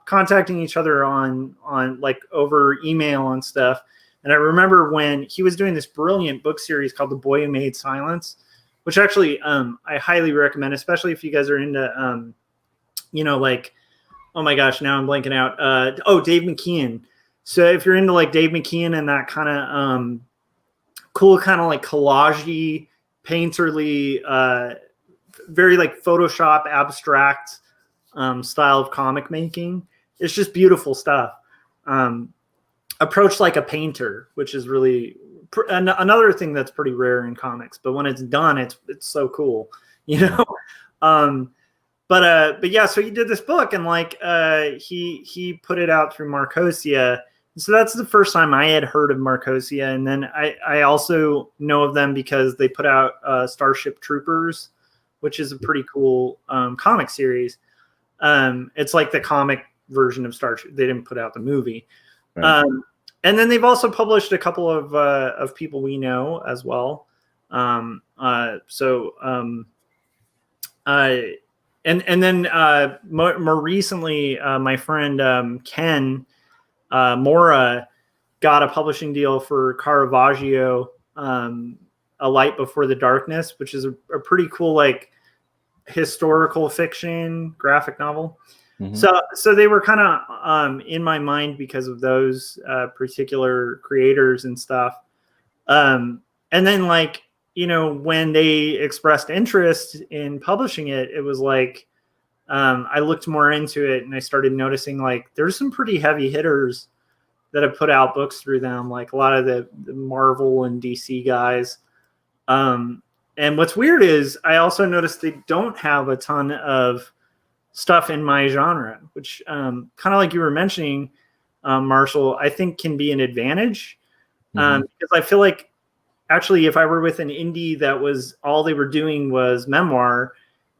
Speaker 2: contacting each other on like over email and stuff. And I remember when he was doing this brilliant book series called The Boy Who Made Silence, which actually I highly recommend, especially if you guys are into, like, oh my gosh, now I'm blanking out. Dave McKeon. So if you're into like Dave McKeon and that kind of cool, kind of like collage-y, painterly, very like Photoshop abstract style of comic making, it's just beautiful stuff. Approached like a painter, which is really another thing that's pretty rare in comics. But when it's done, it's so cool, But yeah, so he did this book, and like he put it out through Marcosia. So that's the first time I had heard of Marcosia, and then I also know of them because they put out Starship Troopers, which is a pretty cool comic series. It's like the comic version of Starship. They didn't put out the movie. Right. And then they've also published a couple of people we know as well. And then more recently, my friend Ken Mora got a publishing deal for Caravaggio, A Light Before the Darkness, which is a pretty cool like historical fiction graphic novel.
Speaker 1: Mhm.
Speaker 2: So they were kind of in my mind because of those particular creators and stuff. And then like, when they expressed interest in publishing it, it was like, I looked more into it and I started noticing like there's some pretty heavy hitters that have put out books through them, like a lot of the Marvel and DC guys. And what's weird is I also noticed they don't have a ton of stuff in my genre, which kind of like you were mentioning, Marshall, I think can be an advantage. Because I feel like actually if I were with an indie that was all they were doing was memoir,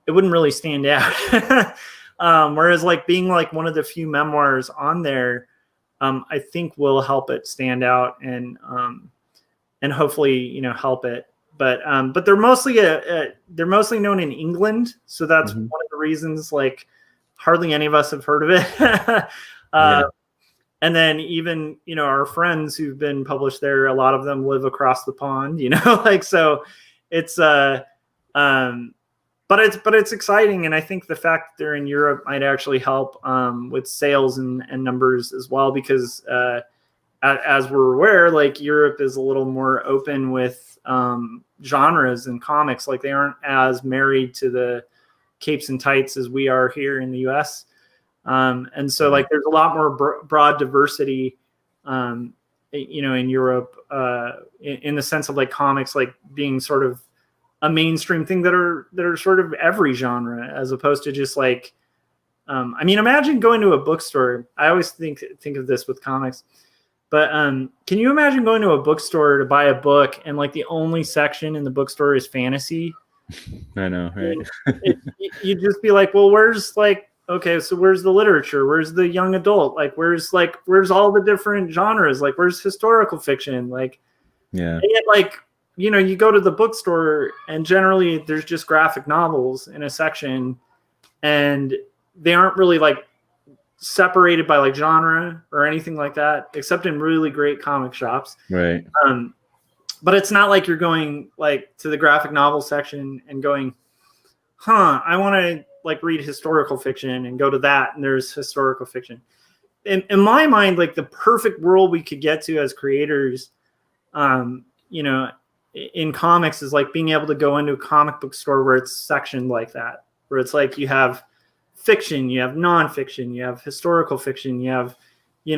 Speaker 2: it wouldn't really stand out. Whereas like being like one of the few memoirs on there, I think will help it stand out and hopefully help it. But they're mostly they're mostly known in England, so that's one of the reasons like hardly any of us have heard of it.
Speaker 1: Yeah.
Speaker 2: And then even our friends who've been published there, a lot of them live across the pond, like so it's but it's exciting, and I think the fact that they're in Europe might actually help with sales and numbers as well, because as we're aware, like Europe is a little more open with genres and comics. Like they aren't as married to the capes and tights as we are here in the U.S. And so like there's a lot more broad diversity, in Europe, in the sense of like comics like being sort of a mainstream thing that are sort of every genre, as opposed to just like, I mean, imagine going to a bookstore. I always think of this with comics, but can you imagine going to a bookstore to buy a book and like the only section in the bookstore is fantasy?
Speaker 1: I know, right?
Speaker 2: You'd just be like, well, where's like, okay, so where's the literature? Where's the young adult? Like, where's all the different genres? Like, where's historical fiction? Like,
Speaker 1: Yeah.
Speaker 2: and yet, like, you go to the bookstore and generally there's just graphic novels in a section, and they aren't really like separated by like genre or anything like that, except in really great comic shops.
Speaker 1: Right.
Speaker 2: But it's not like you're going like to the graphic novel section and going, I want to like read historical fiction, and go to that and there's historical fiction. In my mind, like the perfect world we could get to as creators, in comics is like being able to go into a comic book store where it's sectioned like that, where it's like you have fiction, you have nonfiction, you have historical fiction, you have, you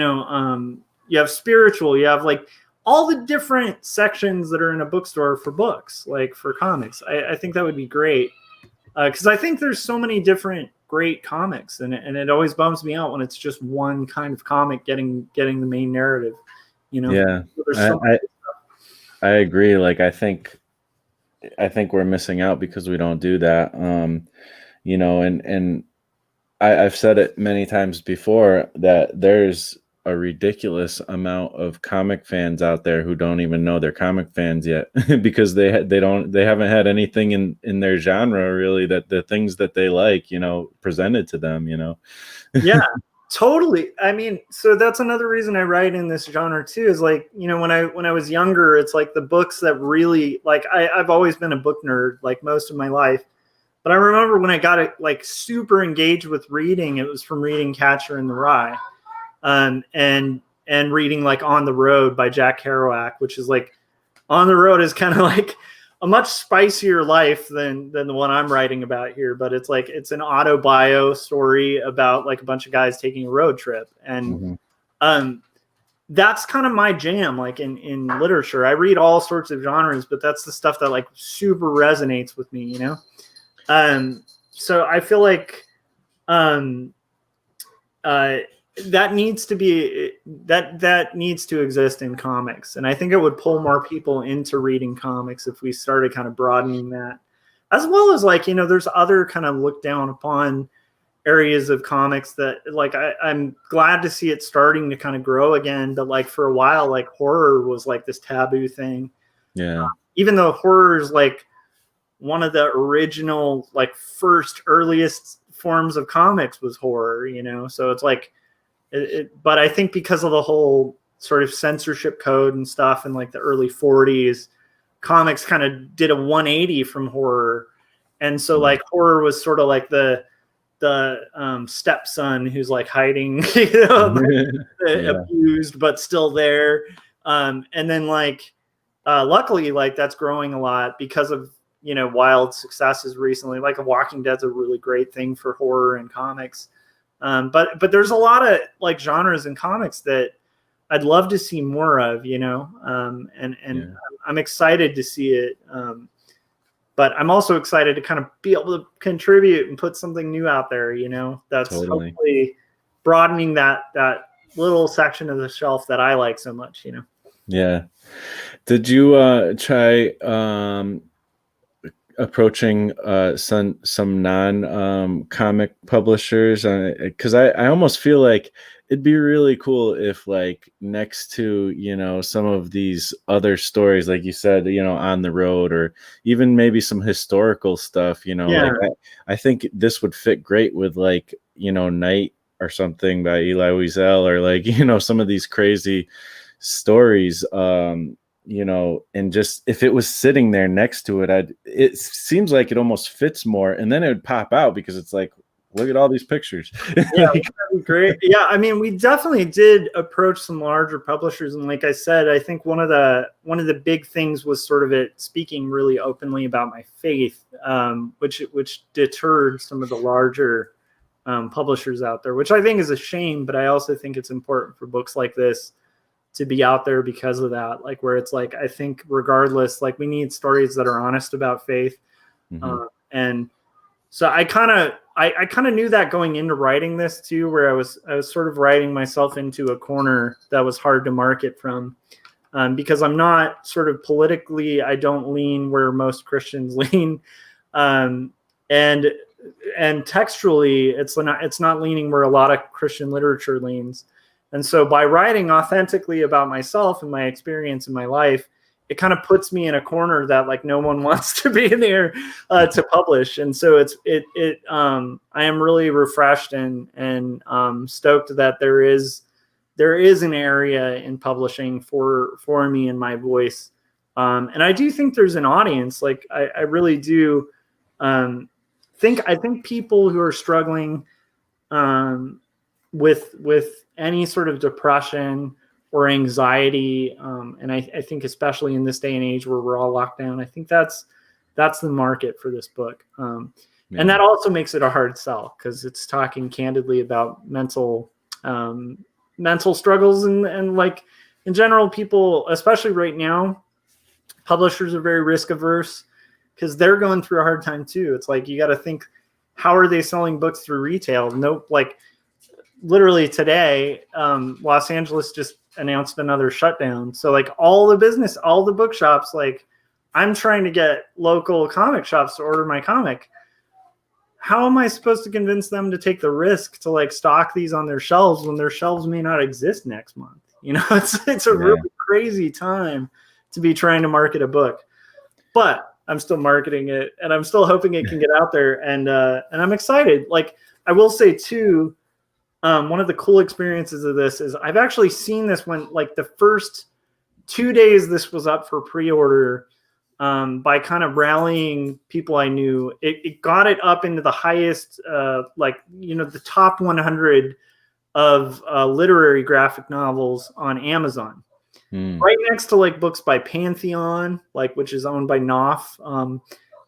Speaker 2: have spiritual, you have like all the different sections that are in a bookstore for books, like for comics. I think that would be great, because I think there's so many different great comics, and it always bums me out when it's just one kind of comic getting the main narrative.
Speaker 1: Yeah,
Speaker 2: There's so
Speaker 1: I agree. Like I think we're missing out because we don't do that. And I've said it many times before that there's a ridiculous amount of comic fans out there who don't even know they're comic fans yet because they haven't had anything in their genre really, that the things that they like, presented to them,
Speaker 2: Yeah, totally. I mean, so that's another reason I write in this genre too, is like, when I was younger, it's like the books that really like, I've always been a book nerd like most of my life. But I remember when I got it like super engaged with reading, it was from reading Catcher in the Rye, and reading like On the Road by Jack Kerouac, which is like, On the Road is kind of like a much spicier life than the one I'm writing about here. But it's like, it's an autobio story about like a bunch of guys taking a road trip. And that's kind of my jam. Like in literature, I read all sorts of genres, but that's the stuff that like super resonates with me, so I feel like that needs to be that needs to exist in comics, and I think it would pull more people into reading comics if we started kind of broadening that, as well as like there's other kind of looked down upon areas of comics that like I'm glad to see it starting to kind of grow again, but like for a while like horror was like this taboo thing.
Speaker 1: Yeah.
Speaker 2: Even though horror is like one of the original like first earliest forms of comics was horror, so it's like but I think because of the whole sort of censorship code and stuff in like the early 40s, comics kind of did a 180 from horror, and so like horror was sort of like the stepson who's like hiding, you know, abused but still there. And then like luckily like that's growing a lot because of, you know, wild successes recently. Like Walking Dead's a really great thing for horror and comics. But there's a lot of like genres in comics that I'd love to see more of, you know, and I'm excited to see it. But I'm also excited to kind of be able to contribute and put something new out there, you know, that's hopefully broadening that little section of the shelf that I like so much, you know.
Speaker 1: Yeah. Did you try approaching some non comic publishers? Because I almost feel like it'd be really cool if like next to, you know, some of these other stories, like you said, you know, on the road, or even maybe some historical stuff, you know, like I think this would fit great with like, you know, Night or something by Elie Wiesel, or like, you know, some of these crazy stories, you know, and just if it was sitting there next to it, it seems like it almost fits more, and then it would pop out because it's like, look at all these pictures.
Speaker 2: Yeah, that'd be great. Yeah, I mean, we definitely did approach some larger publishers, and like I said, I think one of the big things was sort of it speaking really openly about my faith, which deterred some of the larger publishers out there, which I think is a shame. But I also think it's important for books like this to be out there because of that, like where it's like, I think regardless, like we need stories that are honest about faith. And so I kind of knew that going into writing this too, where I was sort of writing myself into a corner that was hard to market from, because I'm not sort of politically, I don't lean where most Christians lean. And textually, it's not leaning where a lot of Christian literature leans. And so by writing authentically about myself and my experience in my life, it kind of puts me in a corner that like no one wants to be in there to publish. And so I am really refreshed and stoked that there is an area in publishing for me and my voice. And I do think there's an audience. Like I really do think people who are struggling with any sort of depression or anxiety, and I think especially in this day and age where we're all locked down, I think that's the market for this book. And that also makes it a hard sell because it's talking candidly about mental struggles and like in general, people, especially right now, publishers are very risk averse because they're going through a hard time too. It's like you got to think, how are they selling books through retail? Nope, like. Literally today, Los Angeles just announced another shutdown. So like all the bookshops, like I'm trying to get local comic shops to order my comic. How am I supposed to convince them to take the risk to like stock these on their shelves when their shelves may not exist next month? You know, it's a really crazy time to be trying to market a book, but I'm still marketing it and I'm still hoping it can get out there. And I'm excited. Like I will say too, one of the cool experiences of this is I've actually seen this when like the first 2 days this was up for pre-order, by kind of rallying people I knew, it got it up into the highest, like, you know, the top 100 of literary graphic novels on Amazon, right next to like books by Pantheon, like which is owned by Knopf,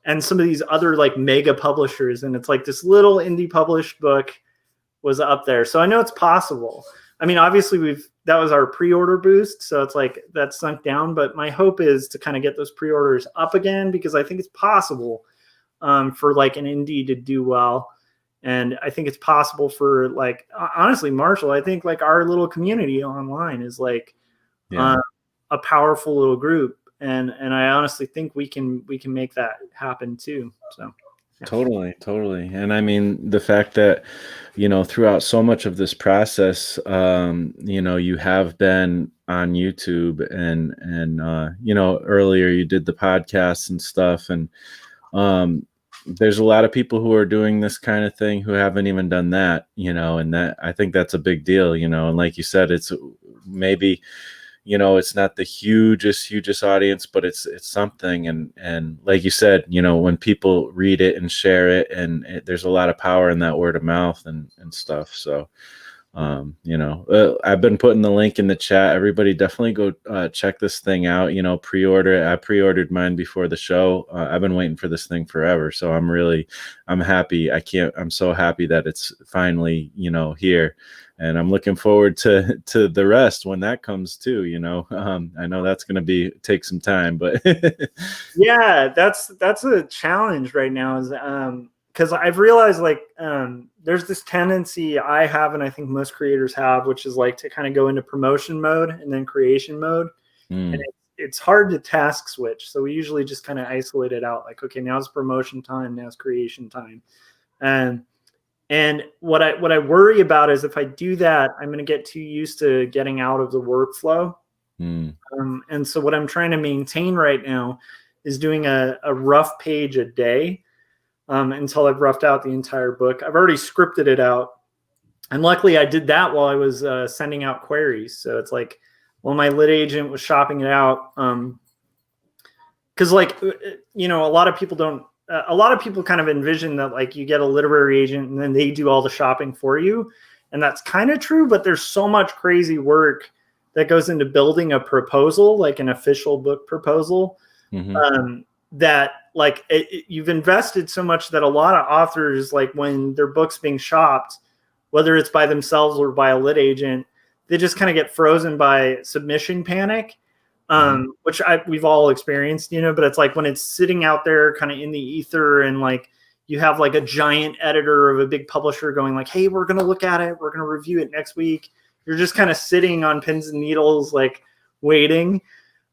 Speaker 2: and some of these other like mega publishers. And it's like this little indie published book was up there. So I know it's possible. I mean, obviously that was our pre-order boost. So it's like that's sunk down, but my hope is to kind of get those pre-orders up again, because I think it's possible for like an indie to do well. And I think it's possible for like, honestly, Marshall, I think like our little community online is like a powerful little group. And I honestly think we can make that happen too. So. Yeah.
Speaker 1: Totally. And I mean, the fact that, you know, throughout so much of this process, you know, you have been on YouTube and you know, earlier you did the podcasts and stuff. And there's a lot of people who are doing this kind of thing who haven't even done that, you know, and that I think that's a big deal, you know, and like you said, it's maybe, you know, it's not the hugest audience, but it's something. And like you said, you know, when people read it and share it, and there's a lot of power in that word of mouth and stuff. So you know, I've been putting the link in the chat. Everybody definitely go check this thing out, you know, pre-order it. I pre-ordered mine before the show. I've been waiting for this thing forever, so I'm happy. I'm so happy that it's finally, you know, here, and I'm looking forward to the rest when that comes too, you know. I know that's going to take some time, but
Speaker 2: Yeah, that's a challenge right now, is because I've realized, like, there's this tendency I have, and I think most creators have, which is like to kind of go into promotion mode and then creation mode. And it's hard to task switch. So we usually just kind of isolate it out, like, okay, now's promotion time, now's creation time. And what I worry about is if I do that, I'm going to get too used to getting out of the workflow. And so what I'm trying to maintain right now is doing a rough page a day until I've roughed out the entire book. I've already scripted it out. And luckily I did that while I was sending out queries. So it's like, while my lit agent was shopping it out, because like, you know, a lot of people kind of envision that, like, you get a literary agent and then they do all the shopping for you. And that's kind of true, but there's so much crazy work that goes into building a proposal, like an official book proposal, that, like, you've invested so much that a lot of authors, like, when their book's being shopped, whether it's by themselves or by a lit agent, they just kind of get frozen by submission panic, which we've all experienced, you know. But it's like when it's sitting out there kind of in the ether, and like you have like a giant editor of a big publisher going like, hey, we're going to look at it, we're going to review it next week. You're just kind of sitting on pins and needles, like, waiting.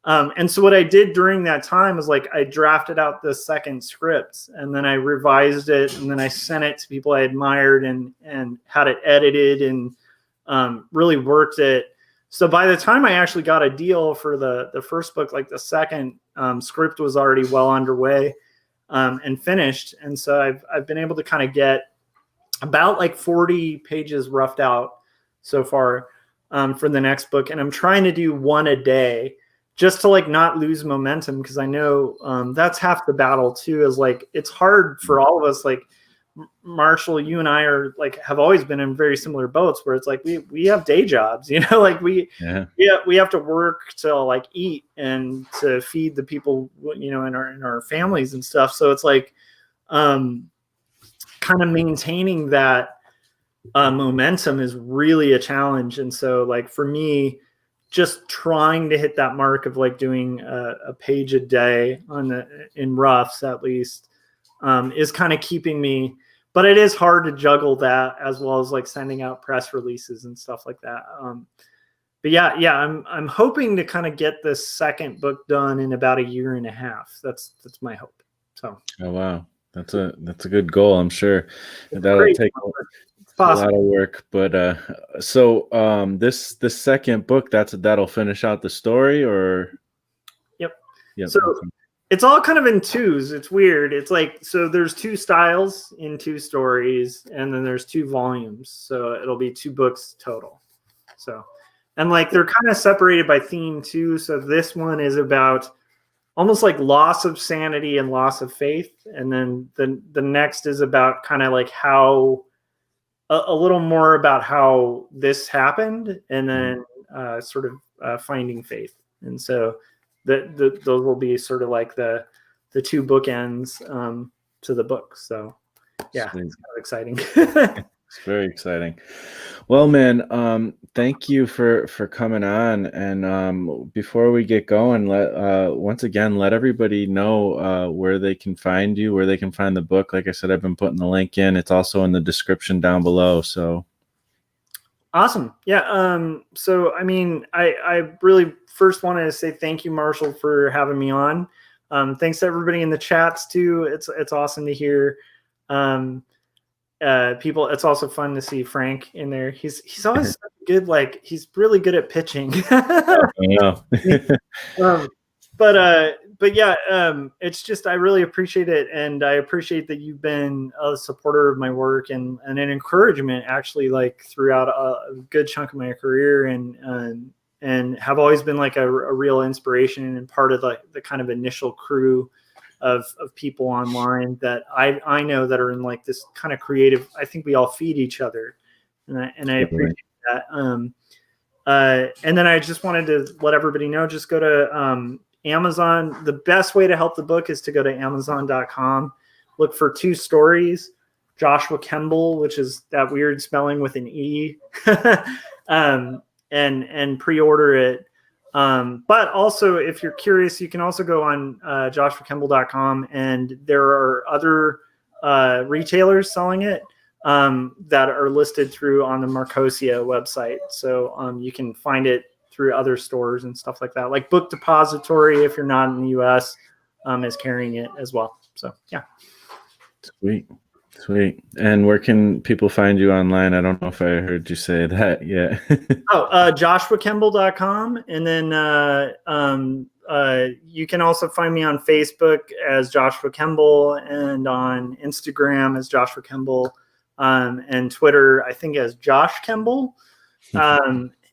Speaker 2: And so what I did during that time was, like, I drafted out the second script, and then I revised it, and then I sent it to people I admired and had it edited, and really worked it. So by the time I actually got a deal for the first book, like, the second script was already well underway and finished. And so I've been able to kind of get about like 40 pages roughed out so far for the next book. And I'm trying to do one a day just to, like, not lose momentum, because I know that's half the battle too, is like, it's hard for all of us. Like, Marshall, you and I are, like, have always been in very similar boats where it's like we have day jobs, you know, like we have to work to, like, eat and to feed the people, you know, in our families and stuff. So it's like kind of maintaining that momentum is really a challenge. And so, like, for me, just trying to hit that mark of, like, doing a page a day in roughs at least is kind of keeping me. But it is hard to juggle that, as well as, like, sending out press releases and stuff like that. But yeah, I'm hoping to kind of get this second book done in about a year and a half. That's my hope. So.
Speaker 1: Oh wow, that's a good goal. I'm sure that'll take a lot of work. But so this second book, that'll finish out the story, or?
Speaker 2: Yep. So. Okay. It's all kind of in twos. It's weird. It's like, so there's two styles in two stories, and then there's two volumes. So it'll be 2 books total. So, and, like, they're kind of separated by theme too. So this one is about almost like loss of sanity and loss of faith. And then the next is about kind of like how a little more about how this happened, and then sort of finding faith. And so those will be sort of like the 2 bookends to the book. So yeah, it's kind of exciting.
Speaker 1: It's very exciting. Well, man, thank you for coming on. And before we get going, once again, let everybody know where they can find you, where they can find the book. Like I said, I've been putting the link in. It's also in the description down below. So
Speaker 2: awesome. Yeah. So, I mean, I really first wanted to say thank you, Marshall, for having me on. Thanks to everybody in the chats too. It's awesome to hear people. It's also fun to see Frank in there. He's always good. Like, he's really good at pitching. But yeah, it's just, I really appreciate it. And I appreciate that you've been a supporter of my work and an encouragement, actually, like, throughout a good chunk of my career. And and have always been like a real inspiration and part of the kind of initial crew of people online that I know that are in like this kind of creative. I think we all feed each other, and I appreciate that. And then I just wanted to let everybody know, just go to Amazon. The best way to help the book is to go to Amazon.com. Look for 2 stories, Joshua Kemble, which is that weird spelling with an E, and pre-order it. But also, if you're curious, you can also go on joshuakemble.com, and there are other retailers selling it that are listed through on the Marcosia website. So you can find it through other stores and stuff like that. Like Book Depository, if you're not in the US, is carrying it as well. So yeah.
Speaker 1: Sweet. And where can people find you online? I don't know if I heard you say that yet.
Speaker 2: JoshuaKemble.com. And then you can also find me on Facebook as Joshua Kemble, and on Instagram as Joshua Kemble, and Twitter, I think, as Josh Kemble.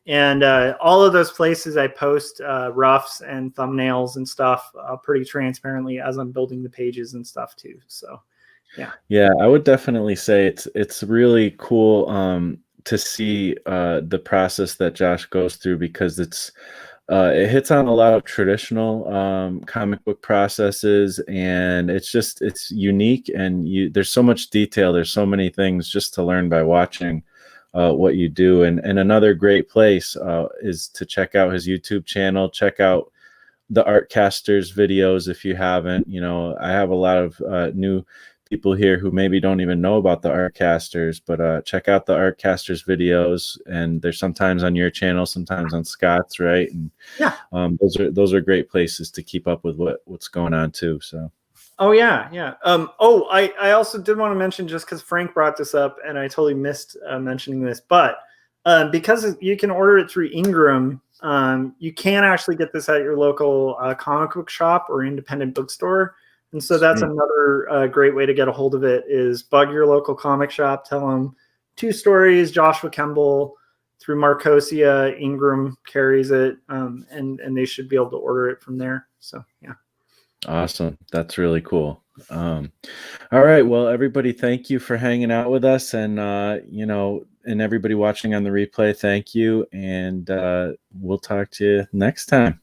Speaker 2: And all of those places I post roughs and thumbnails and stuff pretty transparently as I'm building the pages and stuff too. So yeah,
Speaker 1: I would definitely say it's really cool to see the process that Josh goes through, because it hits on a lot of traditional comic book processes, and it's unique, and there's so much detail, there's so many things just to learn by watching what you do. And another great place is to check out his YouTube channel, check out the Artcasters videos if you haven't. I have a lot of new people here who maybe don't even know about the Artcasters, but check out the Artcasters videos, and they're sometimes on your channel, sometimes on Scott's, right? And
Speaker 2: yeah,
Speaker 1: those are great places to keep up with what's going on too. So
Speaker 2: yeah. I also did want to mention, just because Frank brought this up and I totally missed mentioning this, but because you can order it through Ingram, you can actually get this at your local comic book shop or independent bookstore. And so that's another great way to get a hold of it, is bug your local comic shop, tell them 2 stories, Joshua Kemble, through Marcosia. Ingram carries it, and they should be able to order it from there. So yeah.
Speaker 1: Awesome. That's really cool. All right. Well, everybody, thank you for hanging out with us, and and everybody watching on the replay, thank you. And we'll talk to you next time.